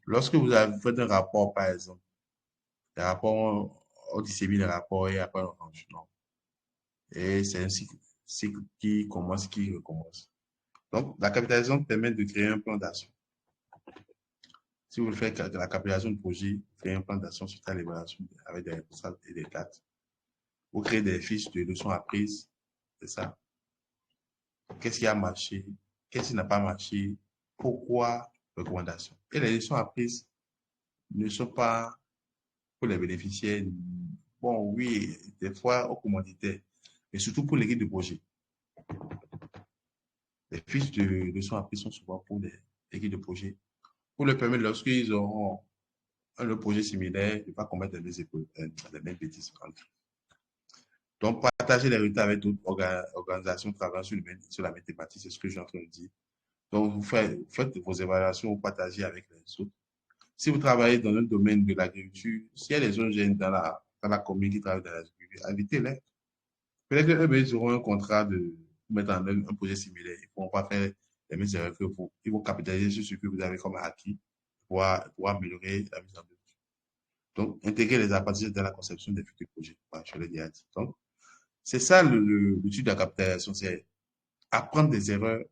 lorsque vous avez fait un rapport, par exemple, les rapports, on dissémine les rapports et après on range. Non. Et c'est un cycle qui commence, qui recommence. Donc, la capitalisation permet de créer un plan d'action. Si vous faites la capitalisation de projet, vous faites un plan d'action sur telle évaluation avec des responsables et des dates. Vous créez des fiches de leçons apprises, c'est ça. Qu'est-ce qui a marché? Qu'est-ce qui n'a pas marché? Pourquoi? Recommandations. Et les leçons apprises ne sont pas pour les bénéficiaires. Bon, oui, des fois aux commanditaires, mais surtout pour l'équipe de projet. Les fiches de leçons apprises sont souvent pour les équipes de projet, pour leur permettre, lorsqu'ils auront un projet similaire, de ne pas commettre les mêmes bêtises. Donc, partager les résultats avec d'autres organisations travaillant sur la même thématique, c'est ce que je suis en train de dire. Donc, vous faites vos évaluations, vous partagez avec les autres. Si vous travaillez dans un domaine de l'agriculture, s'il y a des gens jeunes dans la commune qui travaillent dans l'agriculture, invitez-les. Peut-être qu'eux, ils auront un contrat de mettre en œuvre un projet similaire. Ils ne pourront pas faire les mêmes erreurs que vous. Ils vont capitaliser sur ce que vous avez comme acquis pour améliorer la mise en œuvre. Donc, intégrer les apprentissages dans la conception des futurs projets. Voilà, je l'ai déjà dit. Donc, c'est ça l'outil de la capitalisation, c'est apprendre des erreurs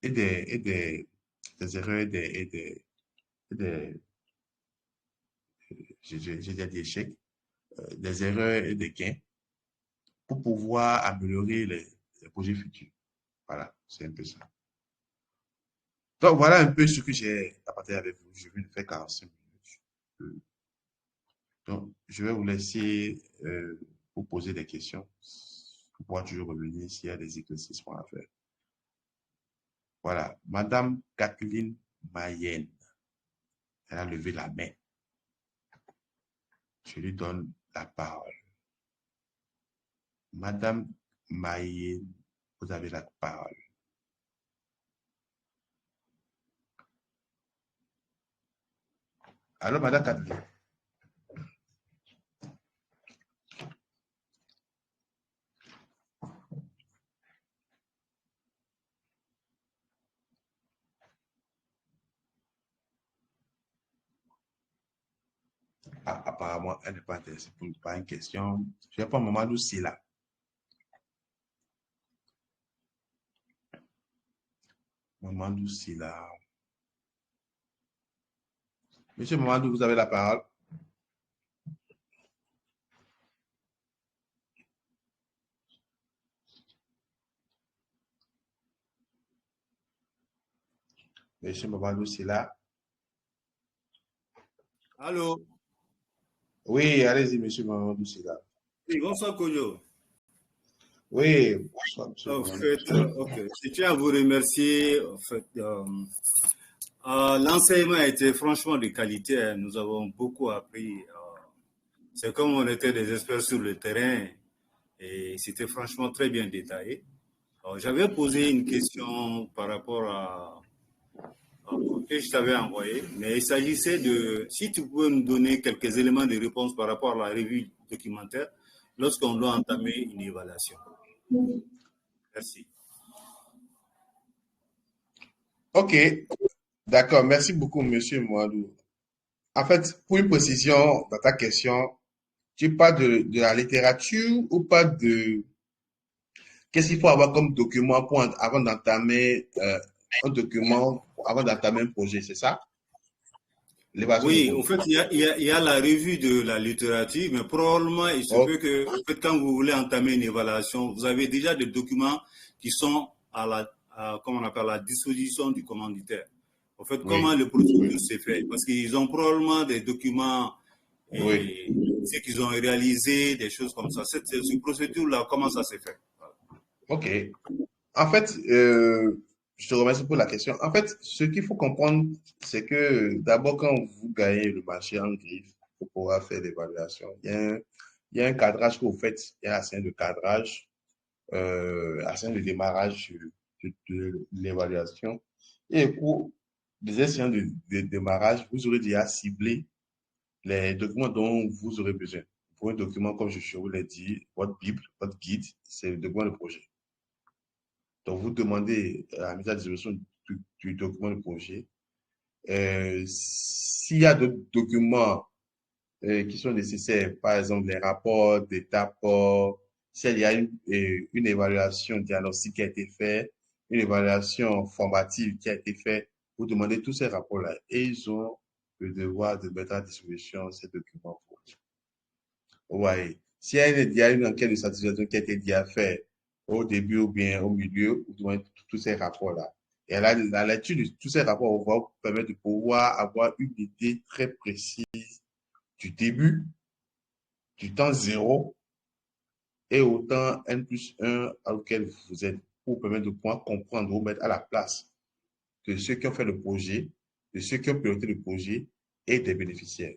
et des erreurs et des j'ai déjà dit échecs, des erreurs et des gains pour pouvoir améliorer les projets futurs. Voilà, c'est un peu ça. Donc, voilà un peu ce que j'ai à partager avec vous. Je viens de faire 45 minutes. Donc, je vais vous laisser vous poser des questions. Vous pourrez toujours revenir s'il y a des éclaircissements à faire. Voilà, Madame Kathleen Mayenne, elle a levé la main. Je lui donne la parole. Madame Mayenne, vous avez la parole. Alors, Madame Kathleen. Ah, apparemment, elle n'est pas intéressée par une question. Je vais prendre Mamadou Silla. Mamadou Silla. Monsieur Mamadou, vous avez la parole. Monsieur Mamadou Silla. Allô? Oui, allez-y, monsieur Mamadou Silla. Oui, bonsoir, Kojo. Oui, bonsoir, monsieur En Mamadou. fait, ok. Je tiens à vous remercier. En fait, l'enseignement a été franchement de qualité, hein. Nous avons beaucoup appris. C'est comme on était des experts sur le terrain et c'était franchement très bien détaillé. J'avais posé une question par rapport à que je t'avais envoyé, mais il s'agissait de si tu pouvais nous donner quelques éléments de réponse par rapport à la revue documentaire lorsqu'on doit entamer une évaluation. Merci. Ok, d'accord. Merci beaucoup, monsieur Mamadou. En fait, pour une précision dans ta question, tu parles de la littérature ou pas de... Qu'est-ce qu'il faut avoir comme document avant d'entamer un document, avant d'entamer un projet, c'est ça? l'évaluation de Oui, au projet. fait, il y a la revue de la littérature, mais probablement, il se peut Ok, que, en fait, quand vous voulez entamer une évaluation, vous avez déjà des documents qui sont comment on appelle, à la disposition du commanditaire. En fait, comment oui, le processus s'est fait? Parce qu'ils ont probablement des documents oui. et ce qu'ils ont réalisé, des choses comme ça. Cette procédure-là, comment ça s'est fait? Voilà. Ok. En fait, je te remercie pour la question. En fait, ce qu'il faut comprendre, c'est que d'abord, quand vous gagnez le marché en griffe, pour pouvoir faire l'évaluation, il y a un cadrage que vous faites. Il y a un scène de cadrage, un scène de démarrage de l'évaluation. Et au cours des séances de démarrage, vous aurez déjà ciblé les documents dont vous aurez besoin. Pour un document, comme je vous l'ai dit, votre Bible, votre guide, c'est le document de projet. Donc, vous demandez à la mise à disposition du document de projet. S'il y a d'autres documents qui sont nécessaires, par exemple les rapports d'étape, s'il y a une évaluation diagnostique qui a été faite, une évaluation formative qui a été faite, vous demandez tous ces rapports-là et ils ont le devoir de mettre à disposition ces documents pour vous. Vous voyez, s'il y a une enquête de satisfaction qui a été déjà faite au début ou bien au milieu, vous demandez tous ces rapports-là. Et là, la lecture de tous ces rapports va vous permettre de pouvoir avoir une idée très précise du début, du temps zéro et au temps N+1 auquel vous êtes pour permettre de pouvoir comprendre, vous mettre à la place de ceux qui ont fait le projet, de ceux qui ont piloté le projet et des bénéficiaires.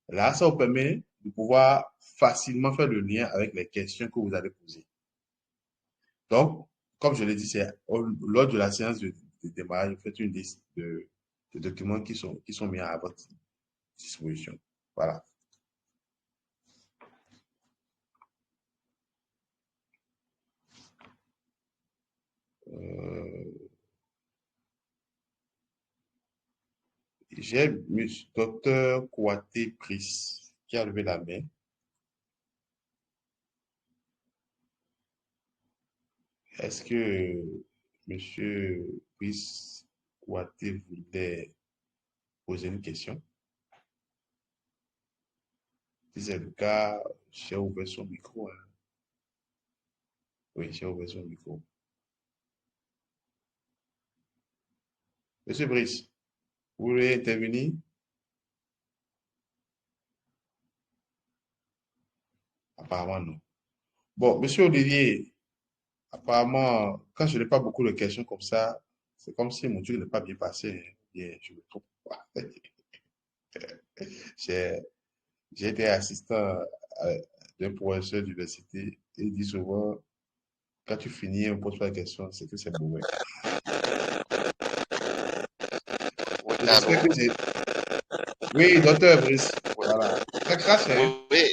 Là, ça vous permet de pouvoir facilement faire le lien avec les questions que vous allez poser. Donc, comme je l'ai dit, c'est lors de la séance de démarrage, vous faites une liste de documents qui sont mis à votre disposition. Voilà. Euh, j'ai docteur Kouaté Pris qui a levé la main. Est-ce que monsieur Pris Kouaté voulait poser une question? Si c'est le cas, j'ai ouvert son micro, hein. Oui, j'ai ouvert son micro. Monsieur Brice, vous voulez intervenir? Apparemment, non. Bon, monsieur Olivier, apparemment, quand je n'ai pas beaucoup de questions comme ça, c'est comme si mon truc n'est pas bien passé, hein. Bien, je me trompe pas. J'ai j'ai été assistant d'un professeur d'université et il dit souvent, quand tu finis, on pose pas de questions, c'est que c'est mauvais. Oui, Et allô? j'espère que j'ai... Oui, docteur Brice, Oui, voilà. Ça crache, hein? oui,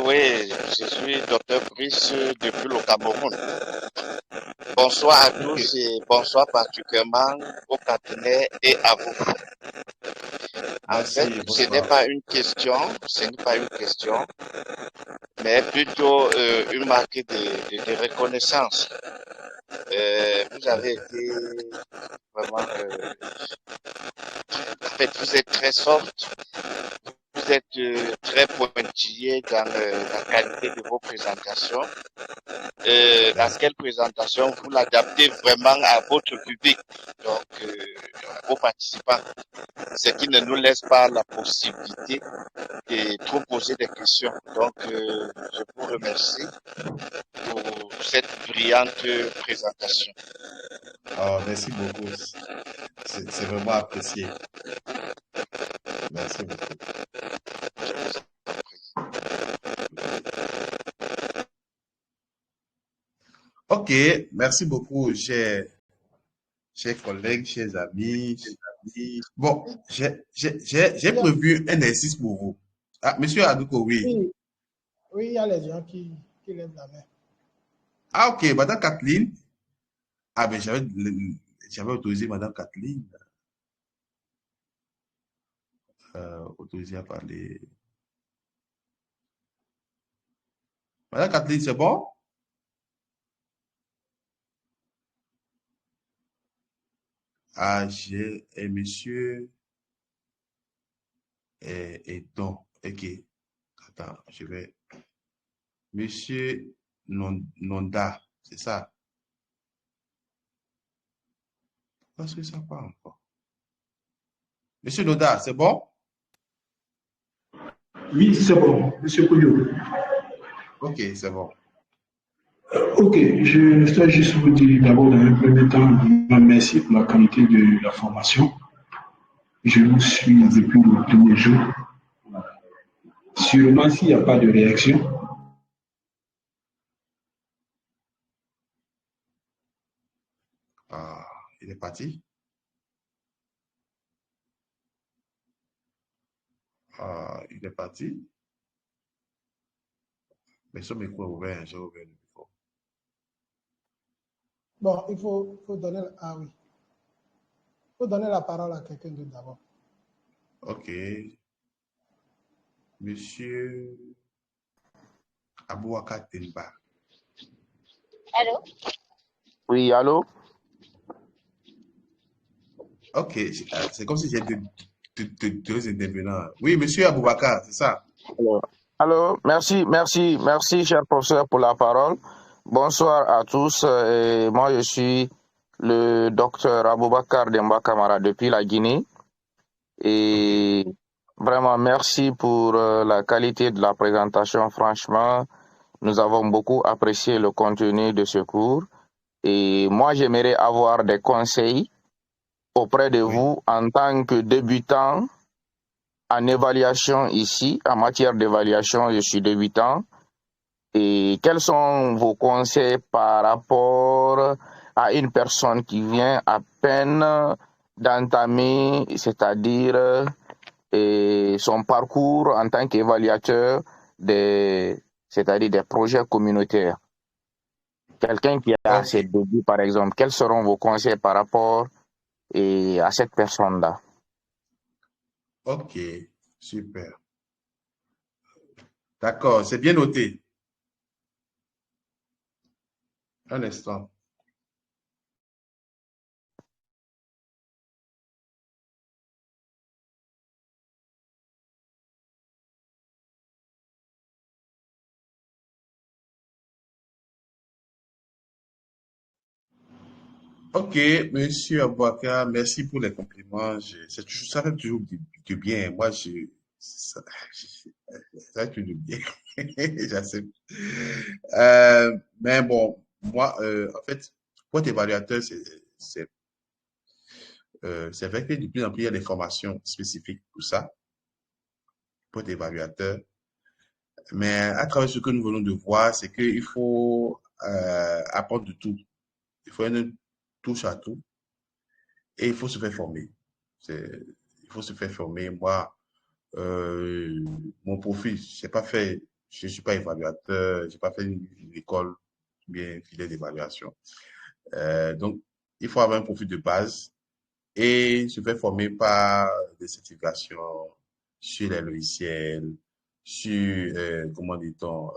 oui, je suis docteur Brice depuis le Cameroun. Bonsoir à Ok, tous et bonsoir particulièrement aux partenaires et à vous. En fait, merci, bonsoir. ce n'est pas une question, mais plutôt une marque de reconnaissance. Vous avez été vraiment, en fait, vous êtes très soft. Vous êtes très pointillé dans la qualité de vos présentations. Merci. Laquelle présentation vous l'adaptez vraiment à votre public, donc aux participants, ce qui ne nous laisse pas la possibilité de trop poser des questions. Donc, je vous remercie pour cette brillante présentation. Oh, merci beaucoup. C'est vraiment apprécié. Merci beaucoup. Je vous en prie. Ok, merci beaucoup, chers collègues, chers amis. Bon, j'ai Il y a- prévu un exercice pour vous. Ah, monsieur Adouko, oui. oui, oui, il y a les gens qui lèvent la main. Ah, ok, Madame Kathleen. Ah, ben, j'avais autorisé Madame Kathleen, autorisé à parler. Madame Kathleen, c'est bon? Ah, et monsieur, Et donc, ok, attends, je vais. Monsieur Nonda, c'est ça? Parce que ça part encore. Monsieur Nonda, c'est bon? Oui, c'est bon, Monsieur Couillot. Ok, c'est bon. Ok, je souhaite juste vous dire d'abord dans un premier temps, merci pour la qualité de la formation. Je vous suis Merci. depuis le premier jour. Sûrement, s'il n'y a pas de réaction, Ah, il est parti. Ah, il est parti. Mais son micro est ouvert, hein, j'ai ouvert le micro. Bon, faut donner... Ah oui. Il faut donner la parole à quelqu'un d'autre d'abord. Ok. Monsieur Abouaka Temba. Allô? Oui, allô? Ok, c'est comme si j'étais deux intervenants. Oui, monsieur Aboubakar, c'est ça? Allô, merci, cher professeur, pour la parole. Bonsoir à tous. Moi, je suis le docteur Aboubakar Demba Kamara depuis la Guinée. Ok. Et vraiment, merci pour la qualité de la présentation. Franchement, nous avons beaucoup apprécié le contenu de ce cours. Et moi, j'aimerais avoir des conseils auprès de Oui. vous en tant que débutant en évaluation ici. En matière d'évaluation, je suis débutant. Et quels sont vos conseils par rapport à une personne qui vient à peine d'entamer, c'est-à-dire son parcours en tant qu'évaluateur c'est-à-dire des projets communautaires? Quelqu'un qui a Ok. ses débuts, par exemple, quels seront vos conseils par rapport à cette personne-là? Ok. Super. D'accord, c'est bien noté. Un instant. Ok, monsieur Abouaka, merci pour les compliments. Ça fait toujours du bien. Moi, ça fait du bien. J'accepte. Mais bon, moi, en fait, pour être évaluateur, c'est vrai que de plus en plus, il y a des formations spécifiques pour ça, pour être évaluateur. Mais à travers ce que nous venons de voir, c'est qu'il faut apprendre de tout. Il faut une touche à tout et il faut se faire former. Il faut se faire former. Moi, euh, mon profil, j'ai pas fait, je suis pas évaluateur, j'ai pas fait une école bien filière d'évaluation. Donc, il faut avoir un profil de base et se faire former par des certifications sur les logiciels, sur, comment dit-on,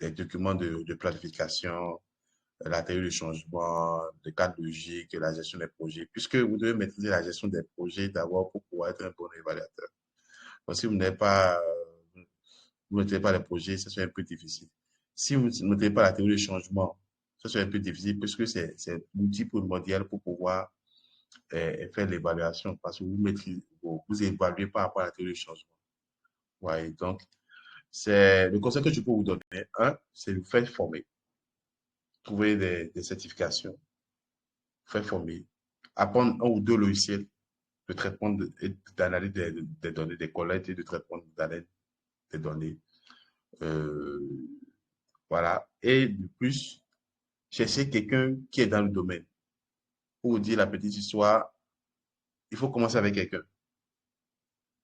les documents de planification, la théorie du changement, le cadre logique, la gestion des projets, puisque vous devez maîtriser la gestion des projets d'abord pour pouvoir être un bon évaluateur. Donc, si vous n'avez pas, vous ne maîtrisez pas les projets, ça sera un peu difficile. Si vous ne maîtrisez pas la théorie du changement, ça sera un peu difficile puisque c'est l'outil primordial pour pouvoir faire l'évaluation parce que vous maîtrisez, vous évaluez par rapport à la théorie du changement. Ouais, donc, c'est le conseil que je peux vous donner. Un, c'est de vous faire former, trouver des certifications, faire former, apprendre un ou deux logiciels de traitement et d'analyse des données, des collectes et de traitement d'analyse des données. Euh, voilà. Et de plus, chercher quelqu'un qui est dans le domaine. Pour vous dire la petite histoire, il faut commencer avec quelqu'un.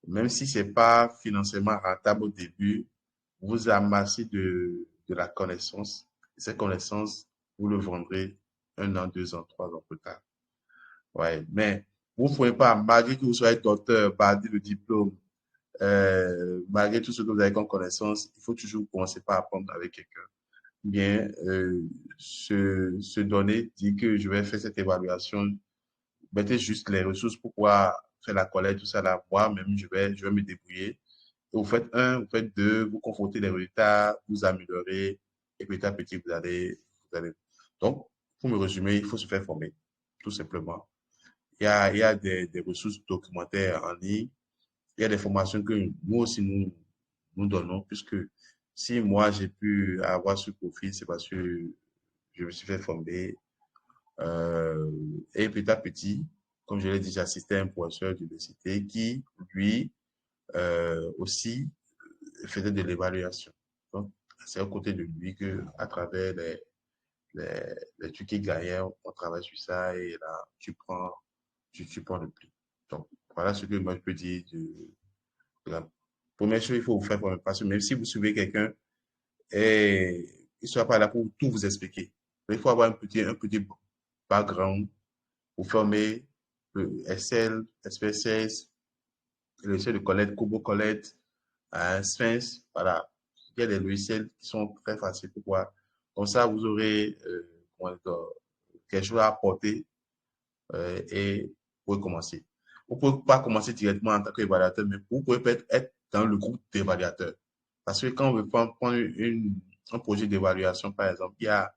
Même si c'est pas financièrement rentable au début, vous amassez de la connaissance. Et cette connaissance, vous le vendrez 1 an, 2 ans, 3 ans plus tard. Ouais, mais vous ne pouvez pas, malgré que vous soyez docteur, malgré le diplôme, malgré tout ce que vous avez comme connaissance, il faut toujours commencer par apprendre avec quelqu'un. Bien, se donner, dire que je vais faire cette évaluation, mettez juste les ressources pour pouvoir faire la collecte, tout ça là, moi-même, je vais me débrouiller. Et vous faites un, vous faites deux, vous confrontez les résultats, vous améliorez, et petit à petit, vous allez. Donc, pour me résumer, il faut se faire former, tout simplement. Il y a des ressources documentaires en ligne. Il y a des formations que nous aussi, nous donnons, puisque si moi, j'ai pu avoir ce profil, c'est parce que je me suis fait former. Et petit à petit, comme je l'ai dit, j'ai assisté à un professeur d'université qui, lui, aussi faisait de l'évaluation. Donc, c'est à côté de lui que, à travers les trucs qu'il gagnait, on travaille sur ça et là, tu prends le pli. Donc, voilà ce que moi je peux dire de la première chose, il faut vous faire former. Parce que même si vous suivez quelqu'un, et il ne sera pas là pour tout vous expliquer. Il faut avoir un petit background pour former le Excel, SPSS, le logiciel de collecte, Kobo Collecte, Sphinx, voilà. Il y a des logiciels qui sont très faciles pour pouvoir. Comme ça, vous aurez quelque chose à apporter et vous pouvez commencer. Vous ne pouvez pas commencer directement en tant qu'évaluateur, mais vous pouvez peut-être être dans le groupe d'évaluateurs. Parce que quand on veut prendre un projet d'évaluation, par exemple, il y a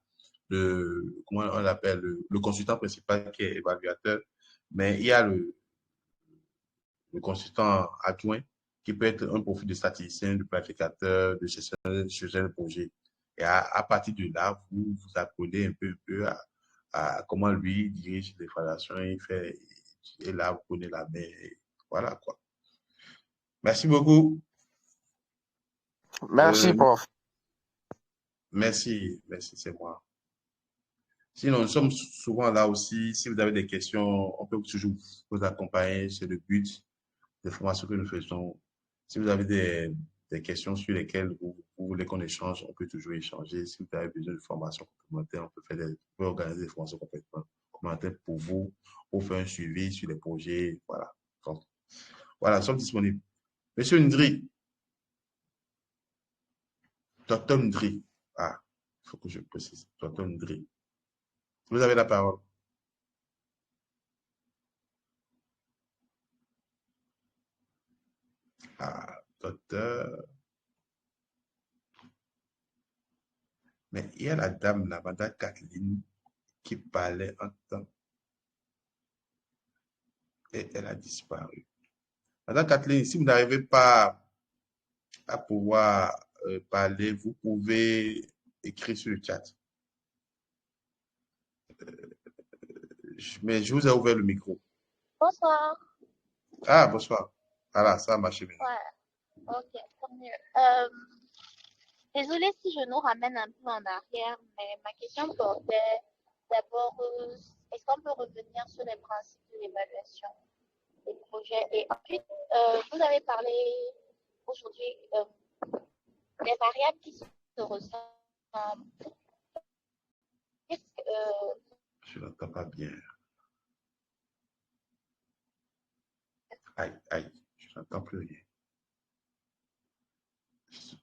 comment on l'appelle, le consultant principal qui est évaluateur, mais il y a le consultant adjoint qui peut être un profil de statisticien, de planificateur, de gestionnaire de projet. Et à partir de là, vous apprenez un peu à comment lui dirige l'évaluation, il fait, et là, vous prenez la main. Voilà quoi. Merci beaucoup. Merci, prof. Merci, c'est moi. Sinon, nous sommes souvent là aussi. Si vous avez des questions, on peut toujours vous accompagner. C'est le but des formations que nous faisons. Si vous avez des questions sur lesquelles vous voulez qu'on échange, on peut toujours échanger. Si vous avez besoin de formations complémentaires, on peut organiser des formations complémentaires pour vous, pour faire un suivi sur les projets. Voilà. Donc, voilà, nous sommes disponibles. Monsieur Ndri. Dr. Ndri. Ah, il faut que je précise. Dr. Ndri. Vous avez la parole. Ah, docteur. Mais il y a la dame là, Madame Kathleen, qui parlait un temps et elle a disparu. Madame Kathleen, si vous n'arrivez pas à pouvoir parler, vous pouvez écrire sur le chat. Mais je vous ai ouvert le micro. Bonsoir. Ah, bonsoir. Voilà, ça a marché bien. Ouais, ok, tant mieux. Désolée si je nous ramène un peu en arrière, mais ma question portait d'abord, est-ce qu'on peut revenir sur les principes de l'évaluation des projets? Et ensuite, vous avez parlé aujourd'hui des variables qui se ressemblent. Je n'entends pas bien. Aïe, je n'entends plus rien.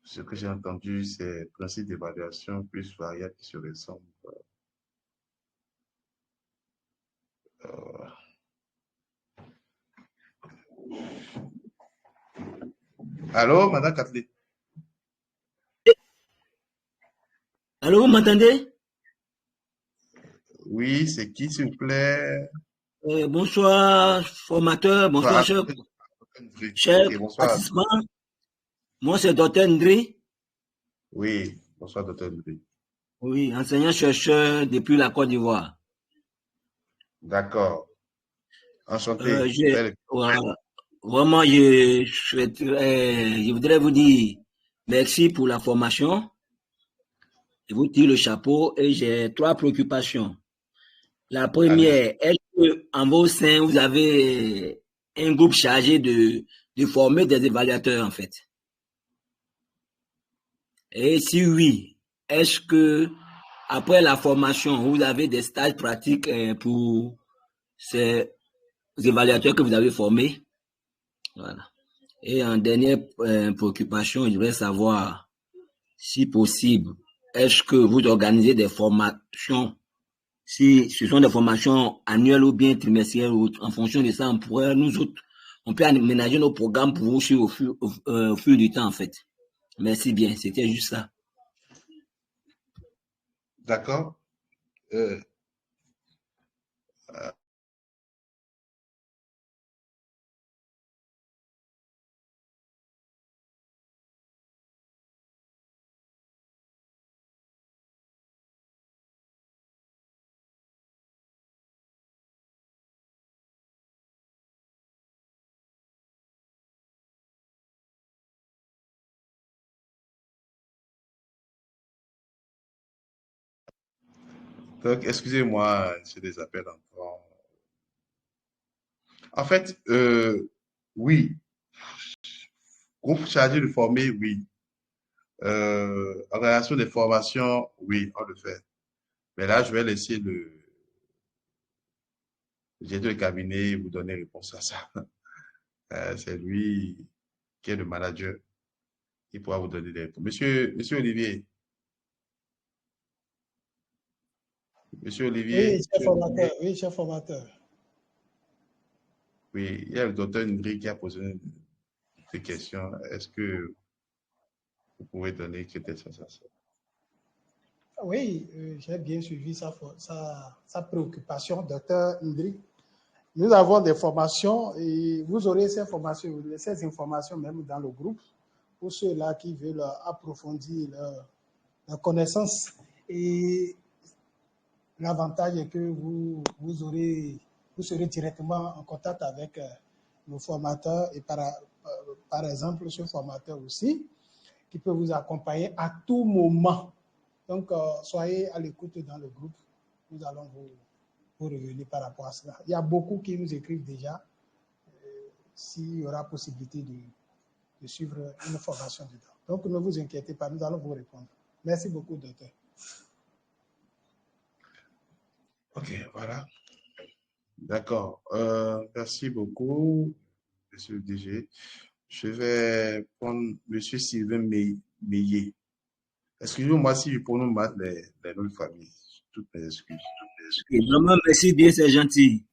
Ce que j'ai entendu, c'est principe d'évaluation plus variables qui se ressemblent. Allô, Madame Kathleen? Allô, vous m'entendez? Oui, c'est qui, s'il vous plaît? Bonsoir, formateur, bonsoir, cher Okay, bonsoir. participant. Moi, c'est Dr. Ndri. Oui, bonsoir, Dr. Ndri. Oui, enseignant-chercheur depuis la Côte d'Ivoire. D'accord. Enchanté. Voilà. Vraiment, je voudrais vous dire merci pour la formation. Je vous tire le chapeau et j'ai 3 préoccupations. La première, est-ce qu'en vos sein, vous avez un groupe chargé de former des évaluateurs, en fait? Et si oui, est-ce que après la formation, vous avez des stages pratiques pour ces évaluateurs que vous avez formés? Voilà. Et en dernière préoccupation, je voudrais savoir, si possible, est-ce que vous organisez des formations, si ce sont des formations annuelles ou bien trimestrielles, ou en fonction de ça, on pourrait nous autres on peut aménager nos programmes pour vous suivre au fur du temps, en fait. Merci bien, c'était juste ça. D'accord. Donc, excusez-moi, j'ai des appels entrants. En fait, oui, groupe chargé de former, oui. Organisation des formations, oui, on le fait. Mais là, je vais laisser le directeur de cabinet vous donner réponse à ça. C'est lui qui est le manager. Il pourra vous donner des réponses. Monsieur Olivier. Monsieur Olivier. Oui, chef formateur. Oui, chef formateur. Oui, il y a le docteur Ndri qui a posé des questions. Est-ce que vous pouvez donner quelques sensations? Oui, j'ai bien suivi sa préoccupation, docteur Ndri. Nous avons des formations et vous aurez ces informations même dans le groupe pour ceux-là qui veulent approfondir leur connaissance. Et l'avantage est que vous serez directement en contact avec nos formateurs et par exemple ce formateur aussi qui peut vous accompagner à tout moment. Donc, soyez à l'écoute dans le groupe. Nous allons vous revenir par rapport à cela. Il y a beaucoup qui nous écrivent déjà s'il y aura possibilité de suivre une formation dedans. Donc, ne vous inquiétez pas, nous allons vous répondre. Merci beaucoup, docteur. Ok, voilà. D'accord. Merci beaucoup, monsieur le DG. Je vais prendre monsieur Sylvain Meillet. Excusez-moi si je prononce mal les noms de famille. Toutes mes excuses. Vraiment, merci bien, c'est gentil.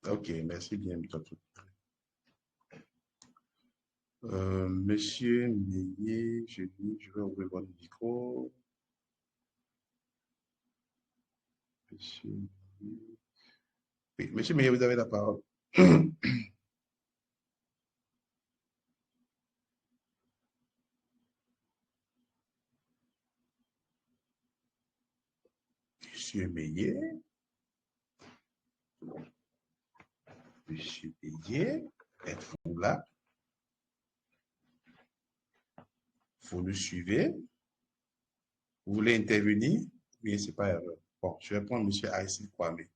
Ok, merci bien. Monsieur Meillet, je vais ouvrir votre micro. Monsieur Meillet. Oui, monsieur Meillet, vous avez la parole. Monsieur Meillet. Monsieur Meillet, êtes-vous là? Vous nous suivez? Vous voulez intervenir? Oui, c'est pas erreur. Bon, je vais prendre monsieur Aristide Kwame.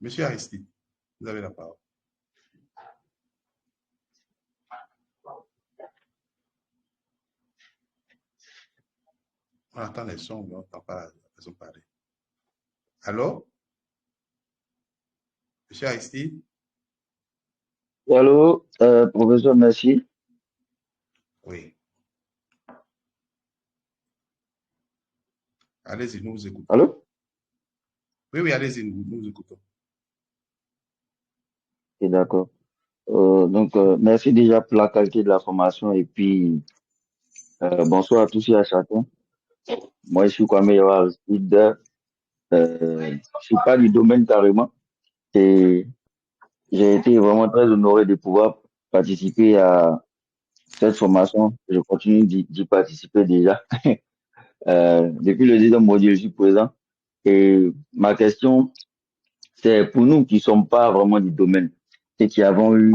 Monsieur Aristide, vous avez la parole. On entend les sons, mais on n'entend pas la personne parler. Allô? Monsieur Aristide? Allô, professeur, merci. Oui. Allez-y, nous vous écoutons. Allô? Oui, allez-y, nous vous écoutons. Ok, d'accord. Merci déjà pour la qualité de la formation et puis bonsoir à tous et à chacun. Moi, je suis Kwame Aristide. Je suis pas du domaine carrément et j'ai été vraiment très honoré de pouvoir participer à cette formation. Je continue d'y participer déjà. Depuis le deuxième module, je suis présent. Et ma question, c'est pour nous qui ne sommes pas vraiment du domaine et qui avons eu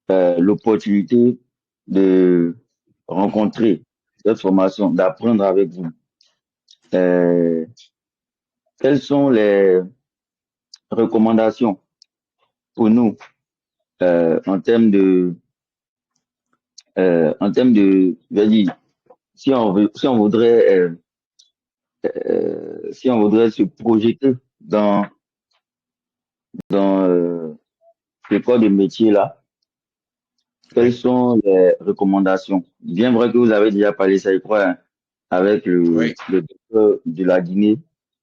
l'opportunité de rencontrer cette formation, d'apprendre avec vous. Quelles sont les recommandations pour nous en termes de, je vais dire, si on voudrait se projeter dans ce corps de métier là, quelles sont les recommandations? Bien vrai que vous avez déjà parlé, ça je crois, avec le docteur de la Guinée,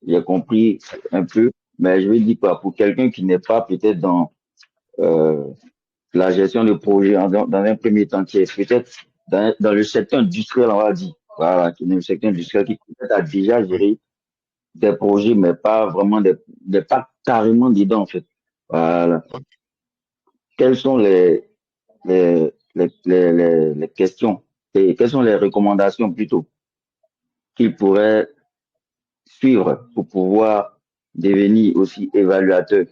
j'ai compris un peu, Mais je veux dire quoi, pour quelqu'un qui n'est pas peut-être dans la gestion de projet dans un premier temps, qui est peut-être dans le secteur industriel, on va dire. Voilà, qui est dans le secteur industriel, qui peut-être a déjà Oui. géré des projets, mais pas vraiment pas carrément dedans, en fait. Voilà. Ok. Quelles sont les questions et quelles sont les recommandations plutôt qu'il pourrait suivre pour pouvoir devenir aussi évaluateur?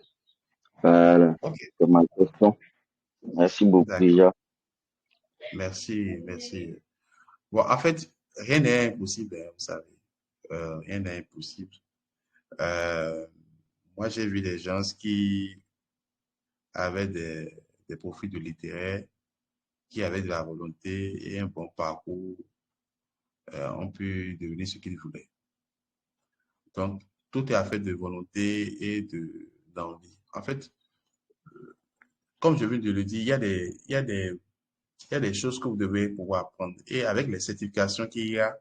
Voilà, Ok. c'est ma question. Merci beaucoup D'accord. déjà. Merci, merci. Bon, en fait, rien n'est impossible, hein, vous savez. Rien n'est impossible. Euh, Moi, j'ai vu des gens qui avaient des profils de littéraires, qui avaient de la volonté et un bon parcours, ont pu devenir ce qu'ils voulaient. Donc, tout est affaire de volonté et d'envie. En fait, comme je viens de le dire, il y a des choses que vous devez pouvoir apprendre. Et avec les certifications qu'il y a,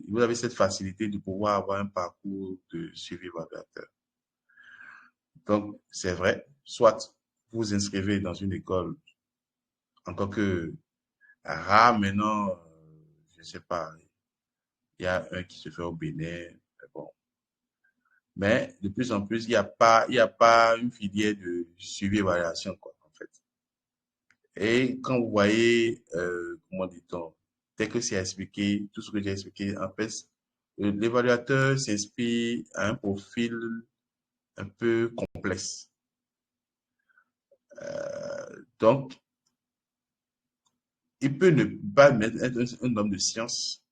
vous avez cette facilité de pouvoir avoir un parcours de suivi évaluateur. Donc, c'est vrai, soit vous vous inscrivez dans une école, encore que rare maintenant, je ne sais pas, il y a un qui se fait au Bénin, mais bon. Mais de plus en plus, il y a pas une filière de suivi évaluation, quoi, en fait. Et quand vous voyez, comment dit-on, tel que c'est expliqué, tout ce que j'ai expliqué, en fait, l'évaluateur s'inspire à un profil un peu complexe. Donc, il peut ne pas être un homme de science,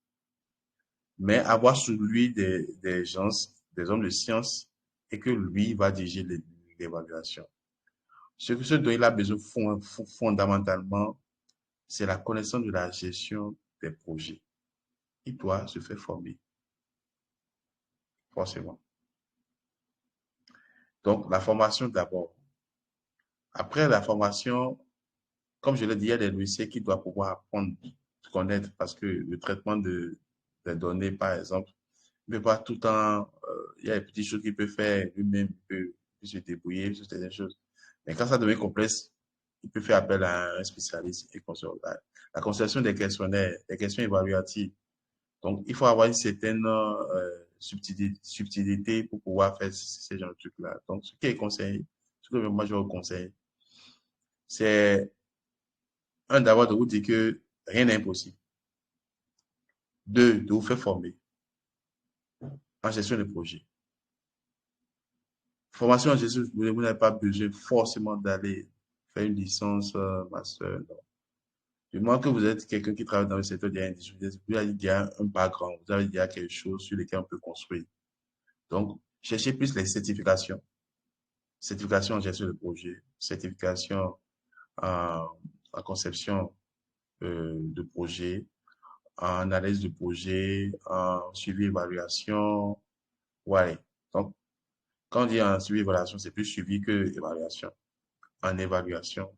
mais avoir sous lui des gens, des hommes de science, et que lui va diriger l'évaluation. Ce dont il a besoin fondamentalement, c'est la connaissance de la gestion des projets. Il doit se faire former, forcément. Donc, la formation d'abord. Après la formation, comme je l'ai dit, il y a des logiciels qui doivent pouvoir apprendre, connaître, parce que le traitement des données, par exemple, il ne peut pas tout le temps, il y a des petites choses qu'il peut faire lui-même, il peut se débrouiller sur certaines choses. Mais quand ça devient complexe, il peut faire appel à un spécialiste et la conception des questionnaires, des questions évaluatives. Donc, il faut avoir une certaine subtilité pour pouvoir faire ces genres de trucs-là. Donc, ce qui est conseillé, ce que moi je vous conseille, c'est d'abord de vous dire que rien n'est impossible. Deux, de vous faire former en gestion de projet. Formation en gestion de projet, vous n'avez pas besoin forcément d'aller faire une licence, master, non. Du moment que vous êtes quelqu'un qui travaille dans le secteur de l'industrie, vous avez déjà un background, vous avez déjà quelque chose sur lequel on peut construire. Donc, cherchez plus les certifications. Certification en gestion de projet, certification en conception de projet, en analyse de projet, en suivi évaluation. Ouais. Donc, quand on dit en suivi évaluation, c'est plus suivi que évaluation. En évaluation.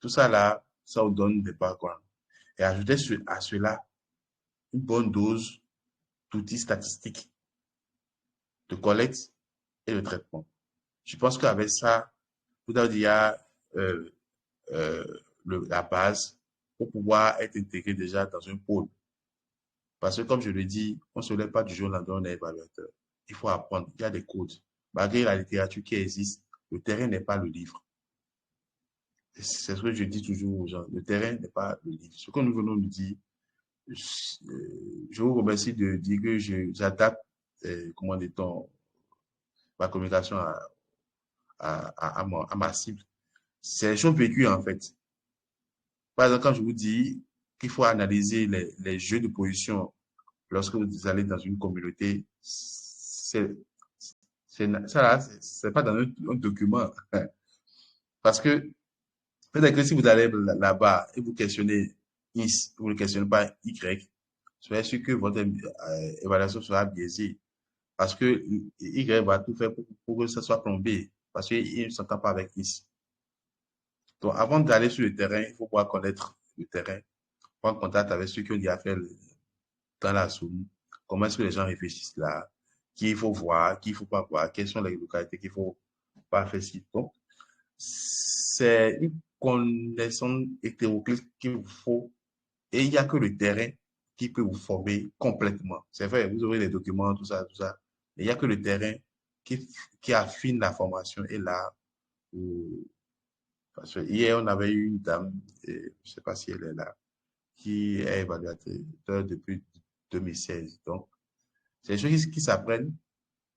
Tout ça là, ça vous donne des backgrounds. Et ajoutez à cela une bonne dose d'outils statistiques de collecte et de traitement. Je pense qu'avec ça, vous avez déjà euh, la base pour pouvoir être intégré déjà dans un pôle. Parce que comme je le dis, on ne se lève pas du jour au lendemain, on est évaluateur. Il faut apprendre, il y a des codes. Malgré la littérature qui existe, le terrain n'est pas le livre. C'est ce que je dis toujours aux gens. Le terrain n'est pas le livre. Ce que nous venons de dire, je vous remercie de dire que j'adapte, comment dit-on, ma communication à ma cible. C'est les choses vécues en fait. Par exemple, quand je vous dis qu'il faut analyser les jeux de position lorsque vous allez dans une communauté, ça là, c'est pas dans un document. Parce que peut-être que si vous allez là-bas et vous questionnez X, vous ne questionnez pas Y, soyez sûr que votre évaluation sera biaisée. Parce que Y va tout faire pour que ça soit plombé. Parce qu'il ne s'entend pas avec X. Donc, avant d'aller sur le terrain, il faut pouvoir connaître le terrain, prendre contact avec ceux qui ont déjà fait dans la zone, comment est-ce que les gens réfléchissent là, qu'il faut voir, qu'il ne faut pas voir, quelles sont les localités qu'il ne faut pas faire ci. Donc, c'est une connaissance hétéroclite qu'il vous faut et il n'y a que le terrain qui peut vous former complètement. C'est vrai, vous aurez les documents, tout ça, mais il n'y a que le terrain qui affine la formation et là, parce que hier, on avait eu une dame, je ne sais pas si elle est là, qui est évaluateur depuis 2016. Donc, c'est des choses qui s'apprennent.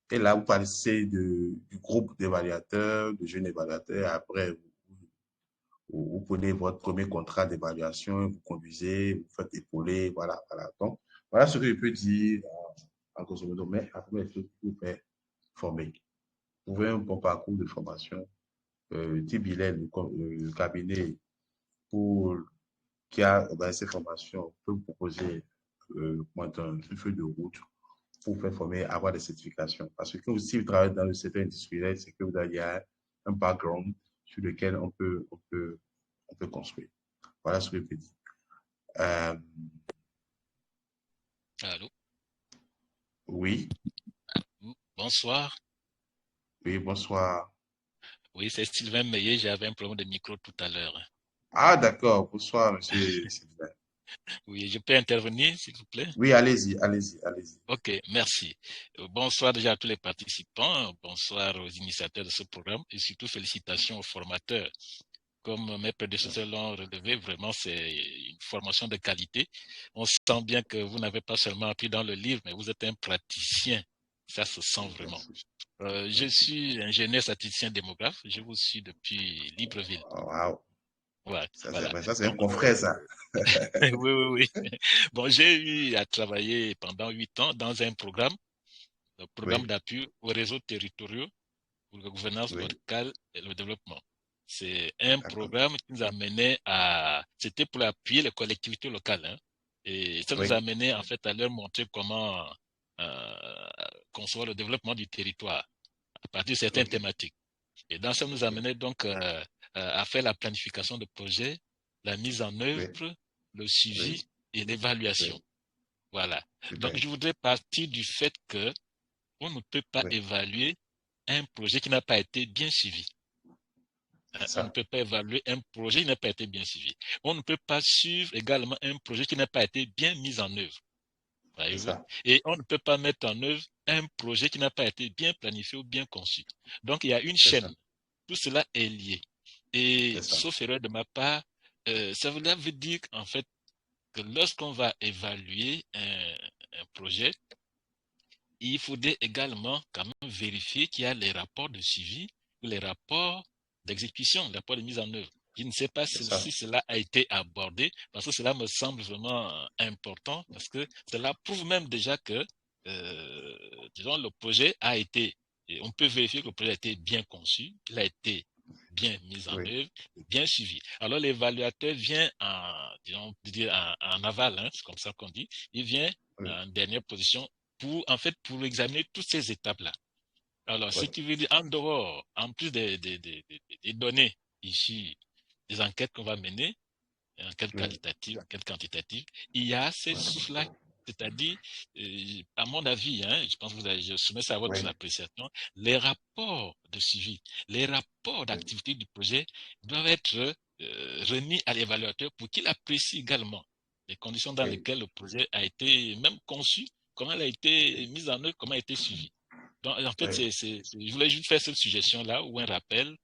Et là, vous parlez du groupe d'évaluateurs, de jeunes évaluateurs. Après, vous prenez votre premier contrat d'évaluation, vous conduisez, vous faites épauler, voilà, voilà. Donc, voilà ce que je peux dire en grosso modo. Mais après, il faut vous faire former. Vous pouvez un bon parcours de formation. Tibilel, le cabinet pour, qui a ces formations, peut vous proposer une feuille de route pour faire former, avoir des certifications. Parce que si vous travaillez dans le secteur industriel, c'est que vous avez un background sur lequel on peut construire. Voilà ce que je peux dire. Allô? Oui. Bonsoir. Oui, bonsoir. Oui, c'est Sylvain Meillet. J'avais un problème de micro tout à l'heure. Ah, d'accord. Bonsoir, monsieur Sylvain. Oui, je peux intervenir, s'il vous plaît? Oui, allez-y, allez-y, allez-y. Ok, merci. Bonsoir déjà à tous les participants. Bonsoir aux initiateurs de ce programme et surtout félicitations aux formateurs. Comme mes prédécesseurs l'ont relevé, vraiment, c'est une formation de qualité. On sent bien que vous n'avez pas seulement appris dans le livre, mais vous êtes un praticien. Ça se sent vraiment. Je suis ingénieur statisticien démographe. Je vous suis depuis Libreville. Wow. Ouais, Ça, voilà. c'est un confrère, ça. Oui, oui, oui. Bon, j'ai eu à travailler pendant 8 ans dans un programme, le programme Oui. d'appui aux réseaux territoriaux pour la gouvernance Oui. locale et le développement. C'est un programme qui nous a mené à... C'était pour appuyer les collectivités locales. Hein, et ça nous a mené en fait à leur montrer comment concevoir le développement du territoire à partir de certaines thématiques. Et dans ça, nous a mené donc à faire la planification de projets, la mise en œuvre, le suivi et l'évaluation. Voilà. Donc, je voudrais partir du fait que on ne peut pas évaluer un projet qui n'a pas été bien suivi. On ne peut pas évaluer un projet qui n'a pas été bien suivi. On ne peut pas suivre également un projet qui n'a pas été bien mis en œuvre. Et on ne peut pas mettre en œuvre un projet qui n'a pas été bien planifié ou bien conçu. Donc, il y a une chaîne. Tout cela est lié. Et sauf erreur de ma part, ça veut dire en fait que lorsqu'on va évaluer un projet, il faudrait également quand même vérifier qu'il y a les rapports de suivi, les rapports d'exécution, les rapports de mise en œuvre. Je ne sais pas si cela a été abordé, parce que cela me semble vraiment important, parce que cela prouve même déjà que, disons, le projet a été, et on peut vérifier que le projet a été bien conçu, qu'il a été bien mis en œuvre, bien suivi. Alors l'évaluateur vient disons, en aval, hein, c'est comme ça qu'on dit, il vient en dernière position pour examiner toutes ces étapes-là. Alors, ce qui veut dire, en dehors, en plus des données ici, des enquêtes qu'on va mener, enquêtes qualitatives, enquêtes quantitatives, il y a ces sources-là, c'est-à-dire, à mon avis, hein, je pense que je soumets ça à votre appréciation, les rapports de suivi, les rapports d'activité du projet doivent être remis à l'évaluateur pour qu'il apprécie également les conditions dans lesquelles le projet a été même conçu, comment elle a été mise en œuvre, comment elle a été suivie. Donc, en fait, je voulais juste faire cette suggestion-là ou un rappel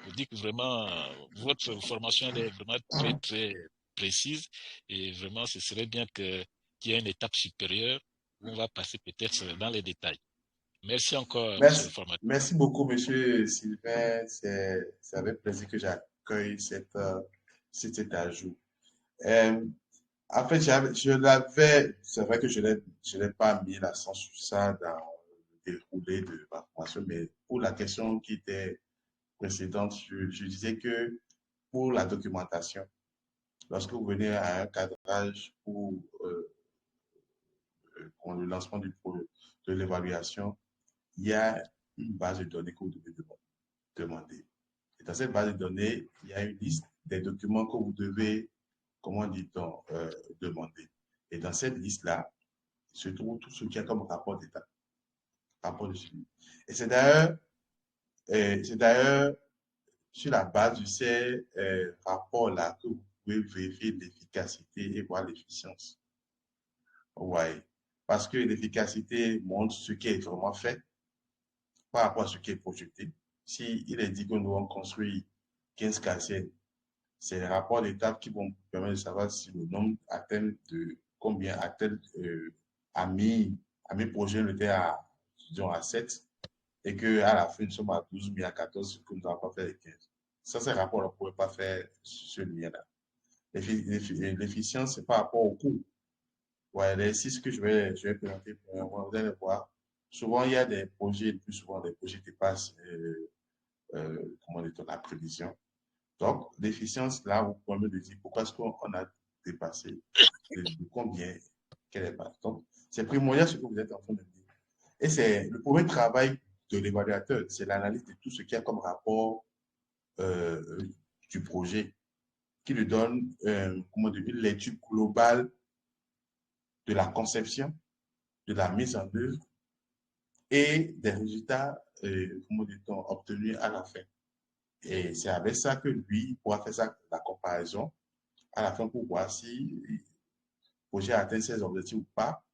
pour dire que vraiment, votre formation elle est vraiment très, très précise et vraiment, ce serait bien qu'il y ait une étape supérieure où on va passer peut-être dans les détails. Merci encore, monsieur le formateur. Merci beaucoup, monsieur Sylvain. C'est avec plaisir que j'accueille cet ajout. En fait, c'est vrai que je n'ai pas mis l'accent sur ça dans le déroulé de ma formation, mais pour la question qui était précédente, je disais que pour la documentation, lorsque vous venez à un cadrage pour le lancement de l'évaluation, il y a une base de données que vous devez demander. Et dans cette base de données, il y a une liste des documents que vous devez, comment dit-on, demander. Et dans cette liste-là, se trouve tout ce qu'il y a comme rapport d'état. rapport de suivi. Et c'est d'ailleurs sur la base de ces rapports-là que vous pouvez vérifier l'efficacité et voir l'efficience. Ouais. Parce que l'efficacité montre ce qui est vraiment fait par rapport à ce qui est projeté. Si il est dit que nous avons construit 15 quartiers, c'est les rapports d'étape qui vont permettre de savoir si le nombre atteint de combien atteint à mi-projet, on était à, disons, à 7 et qu'à la fin, nous sommes à 12, mais à 14, que nous n'avons pas fait les 15. Ça, ces rapports, on ne pourrait pas faire ce lien-là. L'efficience, c'est par rapport au coût. Ouais, les 6 que je vais présenter, vous allez voir. Souvent, il y a des projets, le plus souvent, des projets qui passent, comment dit-on, la prévision. Donc, l'efficience, là, vous pouvez me dire pourquoi est-ce qu'on a dépassé, de combien, quelle est la. Donc, c'est primordial ce que vous êtes en train de dire. Et c'est le premier travail de l'évaluateur, c'est l'analyse de tout ce qu'il y a comme rapport du projet, qui lui donne comment dire, une lecture globale de la conception, de la mise en œuvre et des résultats comment dit-on, obtenus à la fin. Et c'est avec ça que lui pourra faire ça, la comparaison à la fin pour voir si le projet a atteint ses objectifs ou pas.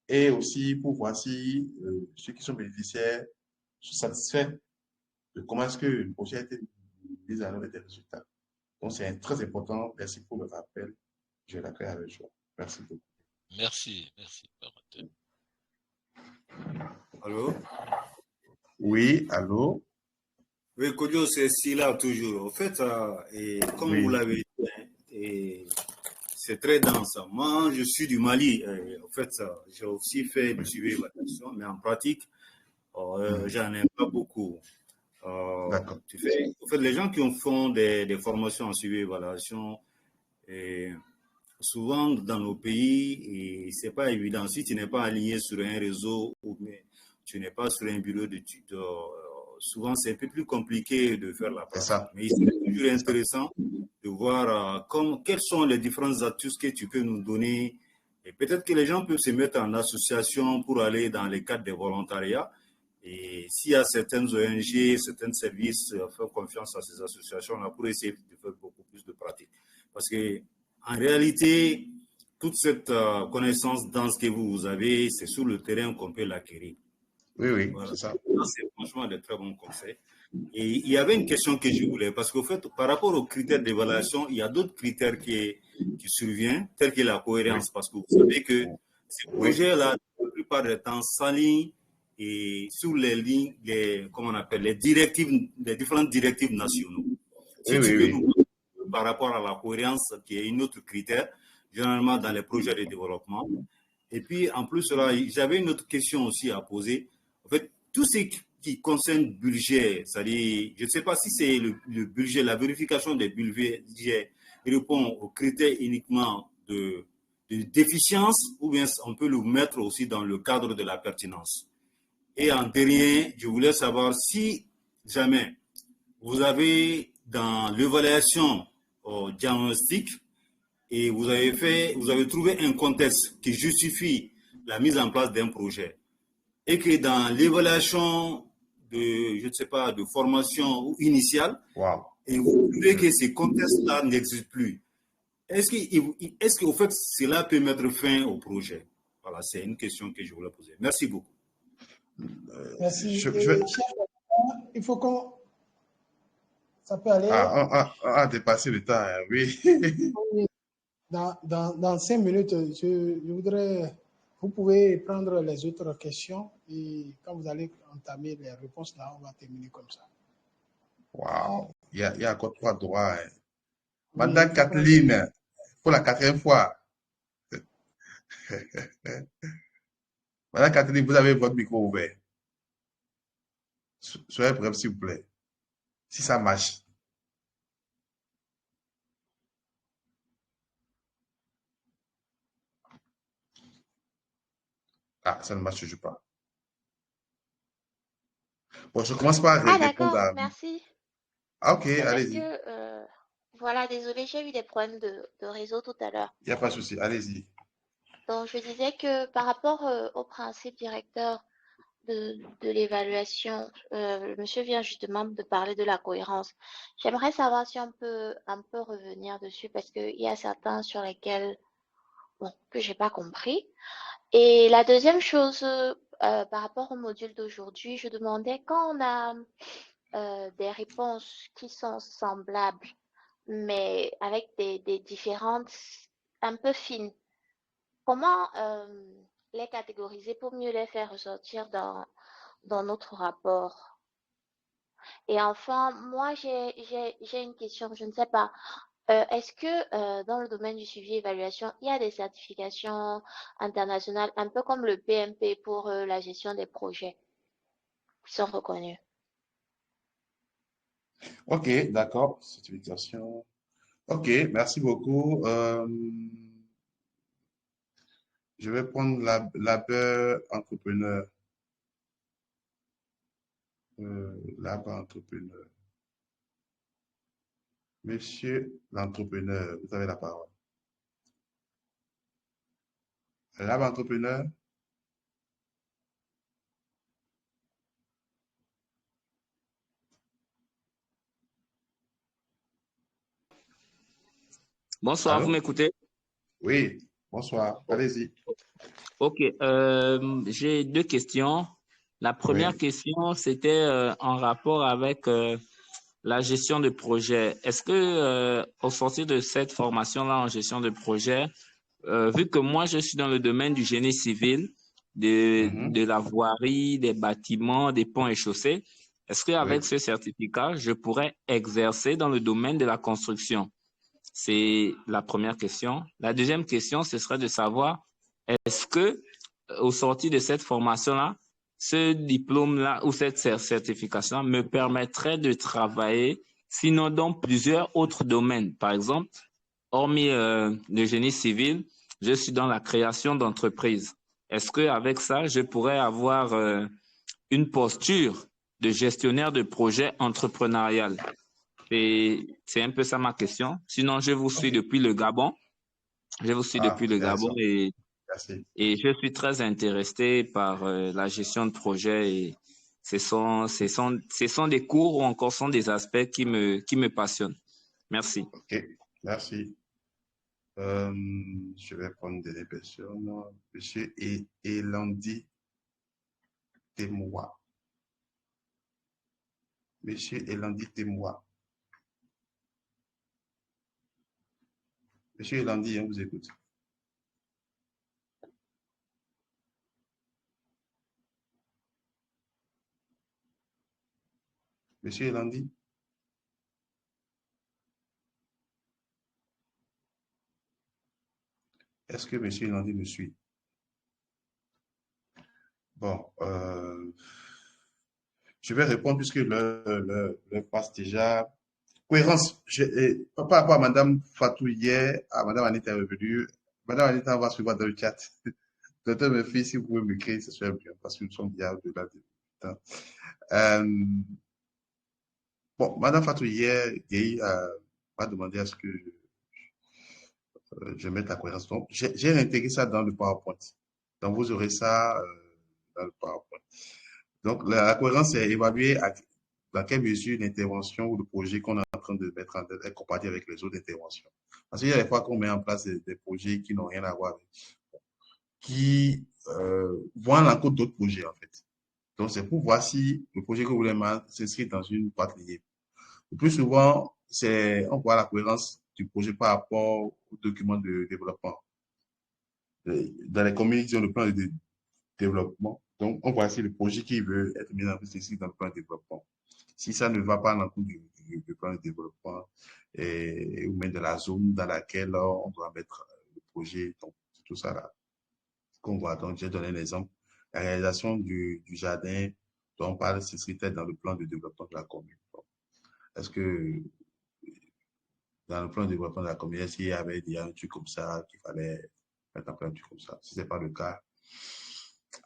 Et aussi pour voir si ceux qui sont bénéficiaires sont satisfaits de comment est-ce que le projet a été mis en œuvre et des résultats. Donc c'est très important. Merci pour le rappel. Je l'accueille avec joie. Merci beaucoup. Merci. Allô? Oui, allô? Oui, Kodio, c'est Sila toujours. En fait, et comme Oui. vous l'avez dit, hein, et c'est très dense. Moi, je suis du Mali. En fait, j'ai aussi fait du suivi évaluation, mais en pratique, j'en ai pas beaucoup. D'accord. En fait, les gens qui font des formations en suivi évaluation, souvent dans nos pays, c'est pas évident. Si tu n'es pas aligné sur un réseau ou tu n'es pas sur un bureau d'études, souvent c'est un peu plus compliqué de faire la pratique. Mais c'est toujours intéressant de voir quelles sont les différentes astuces que tu peux nous donner. Et peut-être que les gens peuvent se mettre en association pour aller dans les cadres des volontariats. Et s'il y a certaines ONG, certains services, faire confiance à ces associations-là pour essayer de faire beaucoup plus de pratiques. Parce que en réalité, toute cette connaissance dense que vous avez, c'est sur le terrain qu'on peut l'acquérir. Oui, voilà. C'est ça. C'est franchement de très bons conseils. Et il y avait une question que je voulais, parce qu'au fait, par rapport aux critères d'évaluation, il y a d'autres critères qui surviennent, tels que la cohérence, parce que vous savez que ces projets-là, la plupart du temps, s'alignent et sur les lignes, comment on appelle, les différentes directives nationales. Si tu veux nous par rapport à la cohérence, qui est un autre critère, généralement dans les projets de développement. Et puis, en plus, j'avais une autre question aussi à poser. En fait, tout ce qui concerne budget, c'est-à-dire, je ne sais pas si c'est le budget, la vérification des budgets répond aux critères uniquement de déficience, ou bien on peut le mettre aussi dans le cadre de la pertinence. Et en dernier, je voulais savoir si jamais vous avez dans l'évaluation diagnostic et vous avez trouvé un contexte qui justifie la mise en place d'un projet et que dans l'évaluation de, je ne sais pas, de formation initiale, et vous trouvez que ces contextes-là n'existent plus. Est-ce qu'au fait, cela peut mettre fin au projet? Voilà, c'est une question que je voulais poser. Merci beaucoup. Merci. Il faut qu'on... Ça peut aller. Dépasser le temps, oui. Dans 5 minutes, je voudrais... Vous pouvez prendre les autres questions et quand vous allez entamer les réponses là, on va terminer comme ça. Wow. Il y a encore 3 droits. Hein. Madame Kathleen, pour la 4e fois. Madame Kathleen, vous avez votre micro ouvert. Soyez bref, s'il vous plaît. Si ça marche. Ah, ça ne marche toujours pas. Bon, je commence par répondre à... Merci. Ah, ok, allez-y. Voilà, désolé, j'ai eu des problèmes de réseau tout à l'heure. Il n'y a pas de souci, allez-y. Donc, je disais que par rapport au principe directeur de l'évaluation, le monsieur vient justement de parler de la cohérence. J'aimerais savoir si on peut un peu revenir dessus parce qu'il y a certains sur lesquels, bon, que j'ai pas compris. Et la deuxième chose, par rapport au module d'aujourd'hui, je demandais quand on a des réponses qui sont semblables, mais avec des différences un peu fines, comment les catégoriser pour mieux les faire ressortir dans notre rapport? Et enfin, moi, j'ai une question, je ne sais pas. Est-ce que dans le domaine du suivi et évaluation, il y a des certifications internationales, un peu comme le PMP pour la gestion des projets, qui sont reconnues? Ok, d'accord. Certification. Ok, merci beaucoup. Je vais prendre labeur entrepreneur. Labeur entrepreneur. Monsieur l'entrepreneur, vous avez la parole. Labeur entrepreneur. Bonsoir, vous Allô? m'écoutez? Oui, bonsoir. Allez-y. Ok, j'ai deux questions. La première Oui, question, c'était en rapport avec la gestion de projet. Est-ce que au sortir de cette formation-là en gestion de projet, vu que moi je suis dans le domaine du génie civil, de la voirie, des bâtiments, des ponts et chaussées, est-ce qu'avec oui. ce certificat, je pourrais exercer dans le domaine de la construction? C'est la première question. La deuxième question, ce serait de savoir, est-ce que au sortir de cette formation-là, ce diplôme-là ou cette certification me permettrait de travailler, sinon dans plusieurs autres domaines? Par exemple, hormis le génie civil, je suis dans la création d'entreprises. Est-ce qu'avec ça, je pourrais avoir une posture de gestionnaire de projet entrepreneurial? C'est un peu ça ma question. Sinon, je vous suis Ok. depuis le Gabon. Je vous suis Ah, depuis le Gabon intéressant. Merci. et je suis très intéressé par la gestion de projet et ce sont des cours ou encore sont des aspects qui me passionnent. Merci. Ok, merci. Je vais prendre des personnes. Monsieur Elandi Temoua. Monsieur Elandi Temoua. Monsieur Elandi, on vous écoute. Monsieur Elandi? Est-ce que Monsieur Elandi me suit? Bon, je vais répondre puisque le passe déjà. Cohérence. Par rapport à Madame Fatou hier, à Madame Anita est revenue. Madame Anita, on va suivre dans le chat. Docteur Murphy, si vous pouvez m'écrire, ce serait bien, parce que nous sommes déjà au-delà du temps. Bon, Madame Fatou hier, m'a demandé à ce que je mette la cohérence. Donc, j'ai réintégré ça dans le PowerPoint. Donc, vous aurez ça dans le PowerPoint. Donc, la cohérence est évaluée dans quelle mesure l'intervention ou le projet qu'on est en train de mettre en œuvre est compatible avec les autres interventions. Parce qu'il y a des fois qu'on met en place des projets qui n'ont rien à voir avec, qui vont à l'encontre d'autres projets, en fait. Donc, c'est pour voir si le projet que vous voulez mettre s'inscrit dans une boîte liée. Le plus souvent, on voit la cohérence du projet par rapport au document de développement. Dans les communications, le plan de développement. Donc, on voit si le projet qui veut être mis en place ici dans le plan de développement. Si ça ne va pas dans le coup du plan de développement ou même de la zone dans laquelle on doit mettre le projet, donc tout ça là, qu'on voit. Donc, j'ai donné un exemple. La réalisation du jardin dont on parle, c'est dans le plan de développement de la commune. Est-ce que dans le plan de développement de la commune, est-ce qu'il y avait un truc comme ça qu'il fallait mettre en place un truc comme ça? Si ce n'est pas le cas,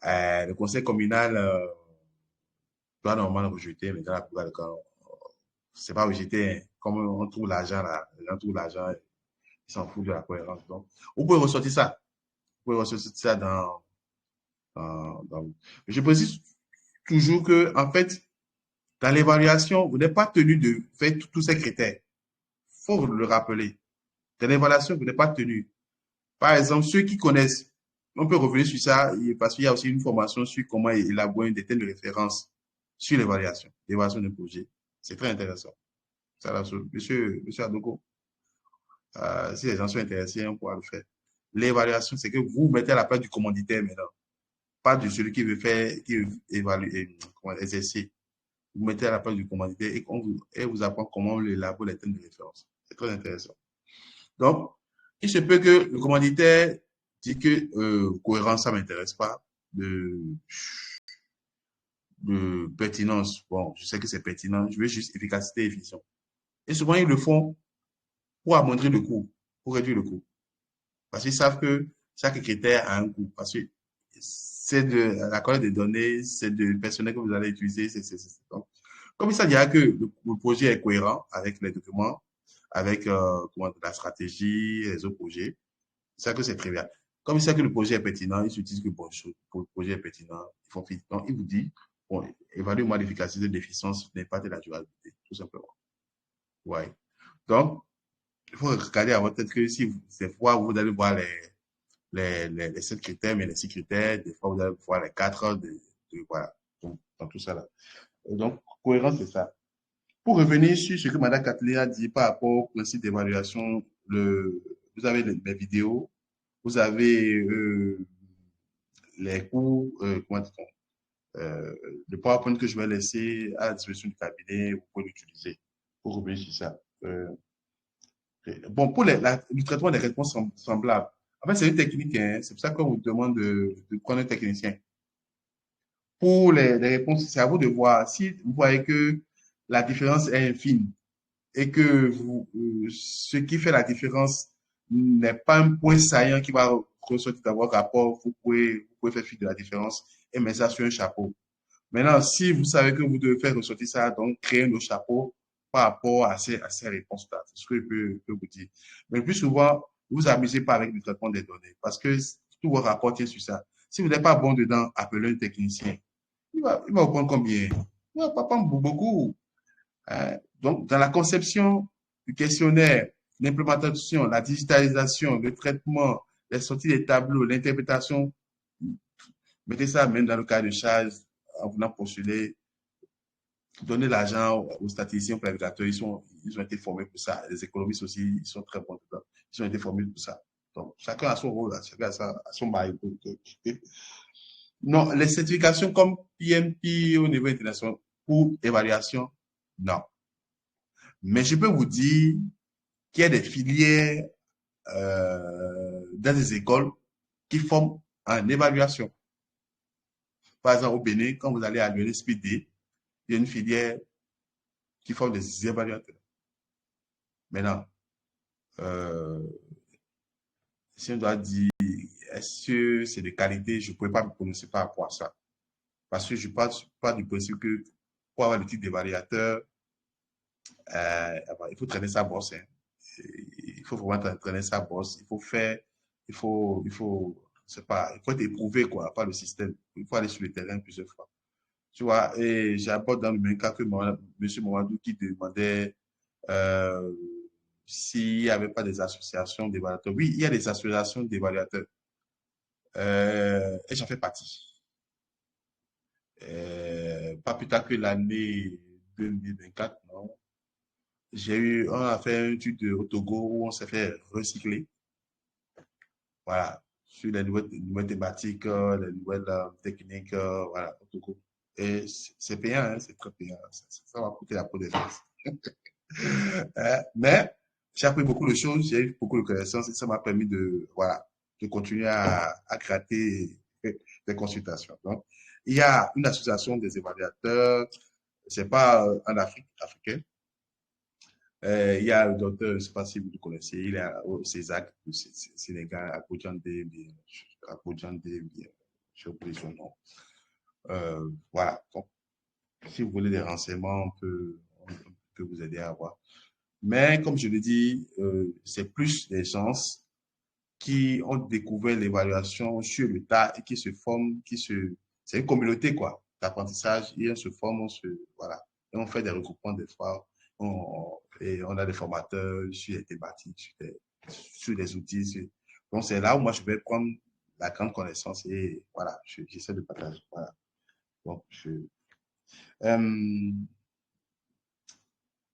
le conseil communal doit normalement rejeter, mais dans la plupart des cas, c'est pas rejeté. Hein. Comme on trouve l'argent là, les gens trouvent l'argent, ils s'en foutent de la cohérence. Donc, vous pouvez ressortir ça. Vous pouvez ressortir ça dans. Je précise toujours que, en fait, dans l'évaluation, vous n'êtes pas tenu de faire tous ces critères. Il faut le rappeler. Dans l'évaluation, vous n'êtes pas tenu. Par exemple, ceux qui connaissent, on peut revenir sur ça, parce qu'il y a aussi une formation sur comment élaborer une détail de référence sur l'évaluation de projet. C'est très intéressant. Ça, là, monsieur Adoko, si les gens sont intéressés, on pourra le faire. L'évaluation, c'est que vous mettez à la place du commanditaire maintenant, pas de celui qui veut faire, qui veut évaluer, exercer. Vous mettez à la place du commanditaire et vous apprend comment on élabore les thèmes de référence. C'est très intéressant. Donc, il se peut que le commanditaire dit que cohérence, ça ne m'intéresse pas. De pertinence, bon, je sais que c'est pertinent, je veux juste efficacité et efficience. Et souvent, ils le font pour amoindrir le coût, pour réduire le coût. Parce qu'ils savent que chaque critère a un coût. Parce que c'est de la collecte des données, c'est du personnel que vous allez utiliser. Donc, comme il s'agira que le projet est cohérent avec les documents, avec la stratégie, les autres projets, c'est ça que c'est trivial. Comme il sait que le projet est pertinent, il s'utilise que pour le projet est pertinent. Donc, il vous dit, bon, évaluez-moi l'efficacité, l'efficience, l'impact et la durabilité, tout simplement. Ouais. Donc, il faut regarder à votre tête que si des fois vous allez voir les 7 critères, mais les 6 critères, des fois vous allez voir les 4, voilà, donc, dans tout ça là. Donc, cohérence, c'est ça. Pour revenir sur ce que Mme Kathleen a dit par rapport au principe d'évaluation, vous avez les vidéos, vous avez les cours, comment dit-on, le PowerPoint que je vais laisser à la disposition du cabinet, vous pouvez l'utiliser pour revenir sur ça. Bon, pour le traitement des réponses semblables, en fait, c'est une technique, hein, c'est pour ça qu'on vous demande de prendre un technicien. Pour les réponses, c'est à vous de voir. Si vous voyez que la différence est infime et que ce qui fait la différence n'est pas un point saillant qui va ressortir dans votre rapport, vous pouvez faire fi de la différence et mettre ça sur un chapeau. Maintenant, si vous savez que vous devez faire ressortir ça, donc créez un chapeau par rapport à ces réponses-là. C'est ce que je peux vous dire. Mais le plus souvent, vous amusez pas avec le traitement des données parce que tout vos rapports tient sur ça. Si vous n'êtes pas bon dedans, appelez un technicien. Il va vous prendre combien? Il va pas prendre beaucoup. Donc, dans la conception du questionnaire, l'implémentation, la digitalisation, le traitement, les sorties des tableaux, l'interprétation, mettez ça même dans le cas de charge en voulant postuler, donner l'argent aux statisticiens, aux planificateurs, ils ont été formés pour ça. Les économistes aussi, ils sont très bons dedans. Ils ont été formés pour ça. Donc, chacun a son rôle, chacun a son bail. Non, les certifications comme PMP au niveau international pour évaluation, non. Mais je peux vous dire qu'il y a des filières dans des écoles qui forment en évaluation. Par exemple, au Bénin, quand vous allez à l'UNSPD, il y a une filière qui forme des évaluateurs. Maintenant, si on doit dire, est-ce que c'est de qualité, je ne pourrais pas me prononcer par rapport à ça. Parce que je ne parle pas du principe que pour avoir le titre d'évaluateur, il faut traîner sa bosse. Hein. Il faut vraiment traîner sa bosse. Il faut être éprouvé, quoi, par le système. Il faut aller sur le terrain plusieurs fois. Tu vois, et j'aborde dans le même cas que M. Mamadou qui demandait s'il n'y avait pas des associations d'évaluateurs. Oui, il y a des associations d'évaluateurs. Et j'en fais partie. Pas plus tard que l'année 2024, non. On a fait une étude au Togo où on s'est fait recycler. Voilà, sur les nouvelles thématiques, les nouvelles techniques, voilà, au Togo. Et c'est payant, hein, c'est très payant. Ça va coûter la peau des fesses. Mais j'ai appris beaucoup de choses, j'ai eu beaucoup de connaissances et ça m'a permis de continuer à gratter des consultations. Donc, il y a une association des évaluateurs, c'est pas en Afrique, africaine. Il y a le docteur, je ne sais pas si vous le connaissez, il est au CESAC, Sénégal, à Kodjandé, j'ai oublié son nom. Voilà. Donc, si vous voulez des renseignements, on peut vous aider à avoir. Mais comme je le dis, c'est plus les gens qui ont découvert l'évaluation sur le tas et qui se forment, c'est une communauté, quoi. d'apprentissage et on se forme, voilà. Et on fait des regroupements des fois. Et on a des formateurs sur les thématiques, sur les outils. Donc, c'est là où moi, je vais prendre la grande connaissance et voilà, j'essaie de partager. Voilà. Donc,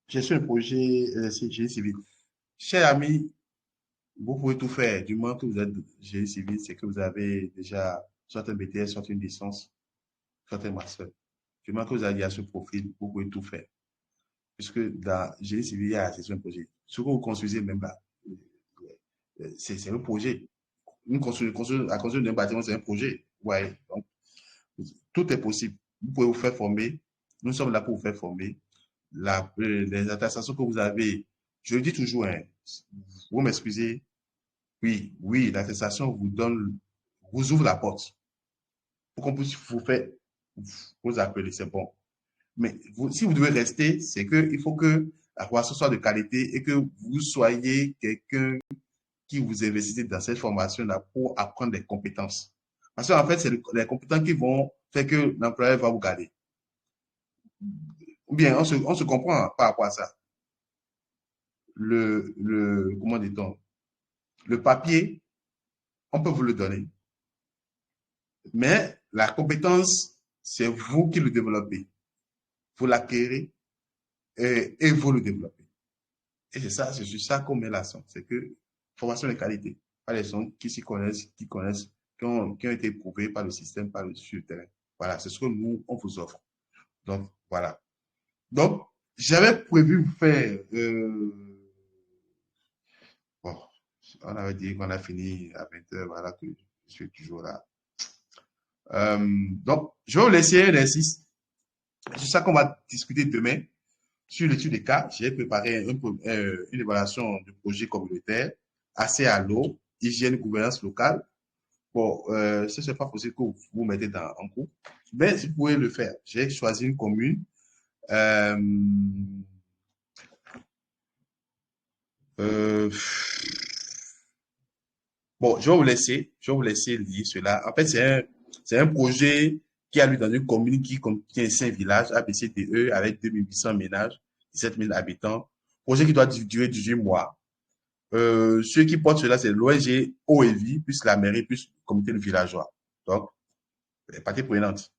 gestion de projet, génie civil. Chers amis, vous pouvez tout faire. Du moment que vous êtes génie civil, c'est que vous avez déjà soit un BTS, soit une licence, soit un master. Du moment que vous avez ce profil, vous pouvez tout faire. Puisque dans génie civil, il y a la gestion de projet. Ce que vous construisez même là, c'est un projet. La construction d'un bâtiment, c'est un projet. Ouais. Donc, tout est possible. Vous pouvez vous faire former. Nous sommes là pour vous faire former. Les attestations que vous avez, je le dis toujours, hein, vous m'excusez. Oui, l'attestation vous ouvre la porte pour qu'on puisse vous faire vous appeler, c'est bon. Mais si vous devez rester, c'est qu'il faut que la formation soit de qualité et que vous soyez quelqu'un qui vous investissez dans cette formation-là pour apprendre des compétences. Parce qu'en fait, c'est les compétences qui vont faire que l'employeur va vous garder. Ou bien, on se comprend par rapport à ça. Comment dit-on? Le papier, on peut vous le donner. Mais la compétence, c'est vous qui le développez. Vous l'acquérez et vous le développez. Et c'est sur ça qu'on met l'accent. C'est que formation de qualité. Pas les gens qui s'y connaissent, qui ont été éprouvés par le système, sur le terrain. Voilà, c'est ce que nous, on vous offre. Donc, voilà. Donc, j'avais prévu vous faire... bon, on avait dit qu'on a fini à 20h, voilà que je suis toujours là. Donc, je vais vous laisser un exercice. C'est ça qu'on va discuter demain. Sur l'étude des cas, j'ai préparé une évaluation du projet communautaire, accès à l'eau, hygiène, gouvernance locale. Bon, ce n'est pas possible que vous mettez en cours, mais vous pouvez le faire. J'ai choisi une commune. Bon, je vais vous laisser lire cela. En fait, c'est un projet qui a lieu dans une commune qui contient 5 villages, ABCDE, avec 2800 ménages, 17 000 habitants. Projet qui doit durer 18 mois. Ceux qui portent cela, c'est l'ONG OEVI, plus la mairie, plus le comité de villageois. Donc, les parties prenantes.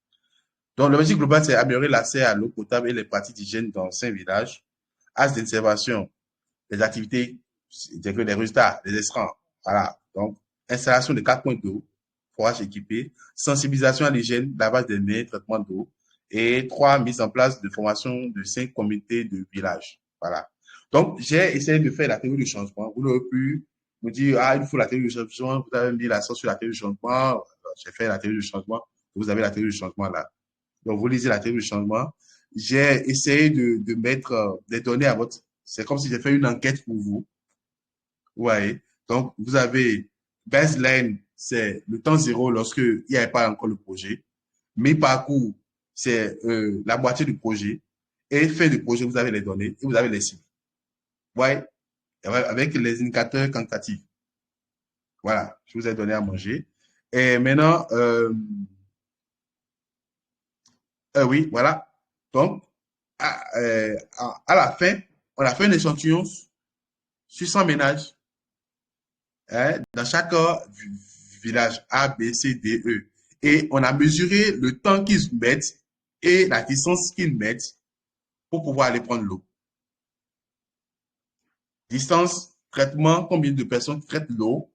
Donc, l'objectif global, c'est améliorer l'accès à l'eau potable et les pratiques d'hygiène dans 5 villages. Axe d'intervention, les activités, des résultats, les estrans. Voilà. Donc, installation de 4 points d'eau, forage équipé, sensibilisation à l'hygiène, lavage des mains, traitement d'eau. Et 3, mise en place de formation de 5 comités de village. Voilà. Donc, j'ai essayé de faire la théorie du changement. Vous n'aurez pu me dire, il faut la théorie du changement. Vous avez mis l'accent sur la théorie du changement. J'ai fait la théorie du changement. Vous avez la théorie du changement là. Donc, vous lisez la théorie du changement. J'ai essayé de mettre des données à votre... C'est comme si j'ai fait une enquête pour vous. Vous voyez. Donc, vous avez baseline, c'est le temps zéro lorsque il n'y avait pas encore le projet. Mi-parcours, c'est la moitié du projet. Et fin du projet, vous avez les données et vous avez les cibles. Vous voyez. Avec les indicateurs quantitatifs. Voilà. Je vous ai donné à manger. Et maintenant, oui, voilà. Donc, à la fin, on a fait un échantillon sur 100 ménages. Dans chaque village A, B, C, D, E. Et on a mesuré le temps qu'ils mettent et la distance qu'ils mettent pour pouvoir aller prendre l'eau. Distance, traitement, combien de personnes traitent l'eau,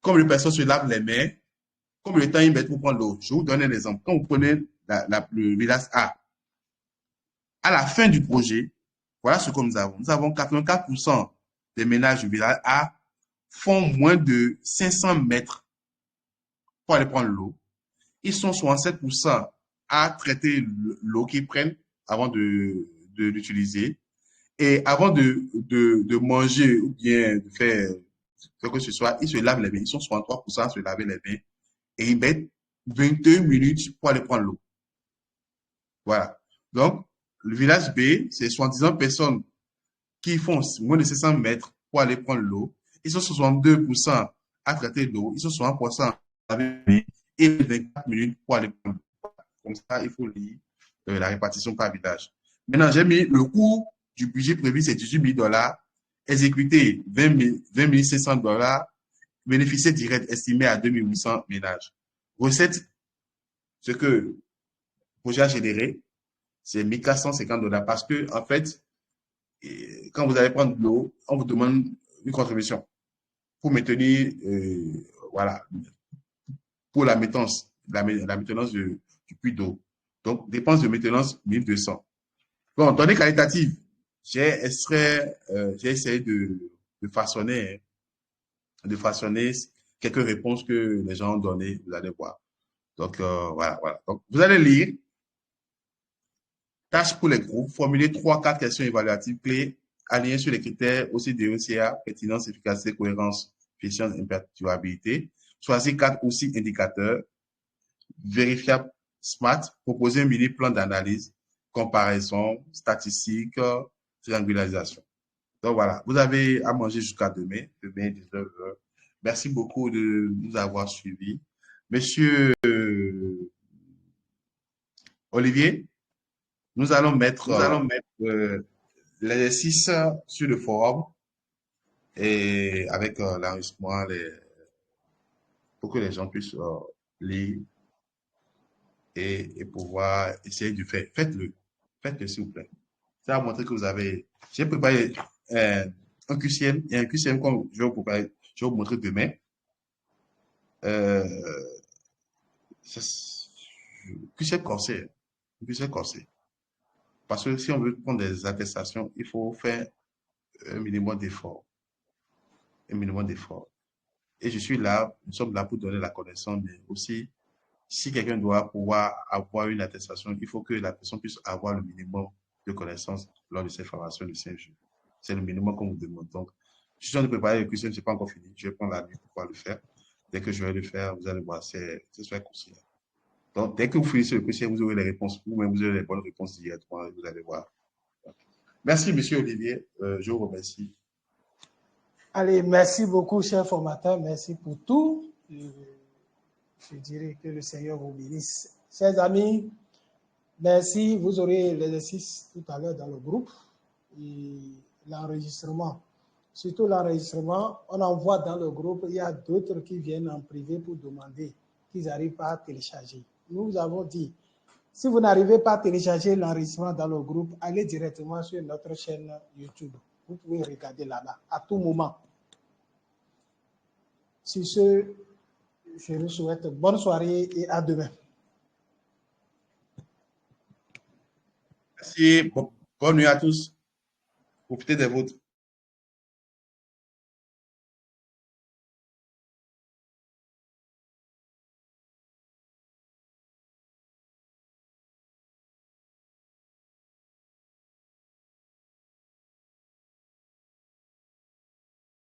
combien de personnes se lavent les mains, combien de temps ils mettent pour prendre l'eau. Je vous donne un exemple. Quand vous prenez le village A, à la fin du projet, voilà ce que nous avons. Nous avons 84% des ménages du village A font moins de 500 mètres pour aller prendre l'eau. Ils sont 67% à traiter l'eau qu'ils prennent avant de l'utiliser. Et avant de manger ou bien de faire quoi que ce soit, ils se lavent les mains. Ils sont 63% à se laver les mains. Et ils mettent 21 minutes pour aller prendre l'eau. Voilà. Donc, le village B, c'est 70 personnes qui font moins de 500 mètres pour aller prendre l'eau. Ils sont 62% à traiter l'eau. Ils sont 60% à laver les mains et 24 minutes pour aller prendre l'eau. Comme ça, il faut lire la répartition par village. Maintenant, j'ai mis le coût du budget prévu, c'est $18 000. Exécuté, $20 500. Bénéficiaire direct estimé à 2800 ménages. Recette, ce que le projet a généré, c'est $1450 parce que, en fait, quand vous allez prendre de l'eau, on vous demande une contribution pour maintenir, voilà, pour la maintenance, la maintenance du puits d'eau. Donc, dépenses de maintenance, 1200. Bon, données qualitatives, j'ai essayé de façonner quelques réponses que les gens ont données, vous allez voir. Donc, voilà. Donc, vous allez lire. Tâche pour les groupes, formuler 3-4 questions évaluatives clés, alignées sur les critères OCDE-CA, pertinence, efficacité, cohérence, efficience, imperturbabilité. Choisir 4 ou 6 indicateurs, vérifiables SMART, proposer un mini plan d'analyse, comparaison, statistique, triangularisation. Donc voilà, vous avez à manger jusqu'à demain 19h. Merci beaucoup de nous avoir suivis. Monsieur Olivier, nous allons mettre l'exercice sur le forum et avec l'enregistrement pour que les gens puissent lire et pouvoir essayer de faire. Faites-le. Faites-le, s'il vous plaît. Ça va montrer que vous avez... J'ai préparé un QCM et un QCM comme je vais vous montrer demain. QCM corsé. QCM corsé. Parce que si on veut prendre des attestations, il faut faire un minimum d'effort. Un minimum d'effort. Et je suis là, nous sommes là pour donner la connaissance, mais aussi, si quelqu'un doit pouvoir avoir une attestation, il faut que la personne puisse avoir le minimum de connaissances lors de ces formations de 5 jours. C'est le minimum qu'on vous demande. Donc, je suis en train de préparer le QCM, je n'ai pas encore fini. Je vais prendre la nuit pour pouvoir le faire. Dès que je vais le faire, vous allez voir, c'est super conseillé. Donc, dès que vous finissez le QCM, vous aurez les réponses, vous-même, vous aurez les bonnes réponses directement, vous allez voir. Merci, monsieur Olivier. Je vous remercie. Allez, merci beaucoup, cher formateur. Merci pour tout. Je dirais que le Seigneur vous bénisse. Chers amis, merci. Vous aurez l'exercice tout à l'heure dans le groupe et l'enregistrement. Surtout l'enregistrement, on envoie dans le groupe. Il y a d'autres qui viennent en privé pour demander qu'ils n'arrivent pas à télécharger. Nous vous avons dit, si vous n'arrivez pas à télécharger l'enregistrement dans le groupe, allez directement sur notre chaîne YouTube. Vous pouvez regarder là-bas à tout moment. Sur ce, je vous souhaite bonne soirée et à demain. Merci. Bonne nuit à tous. Profitez des vôtres.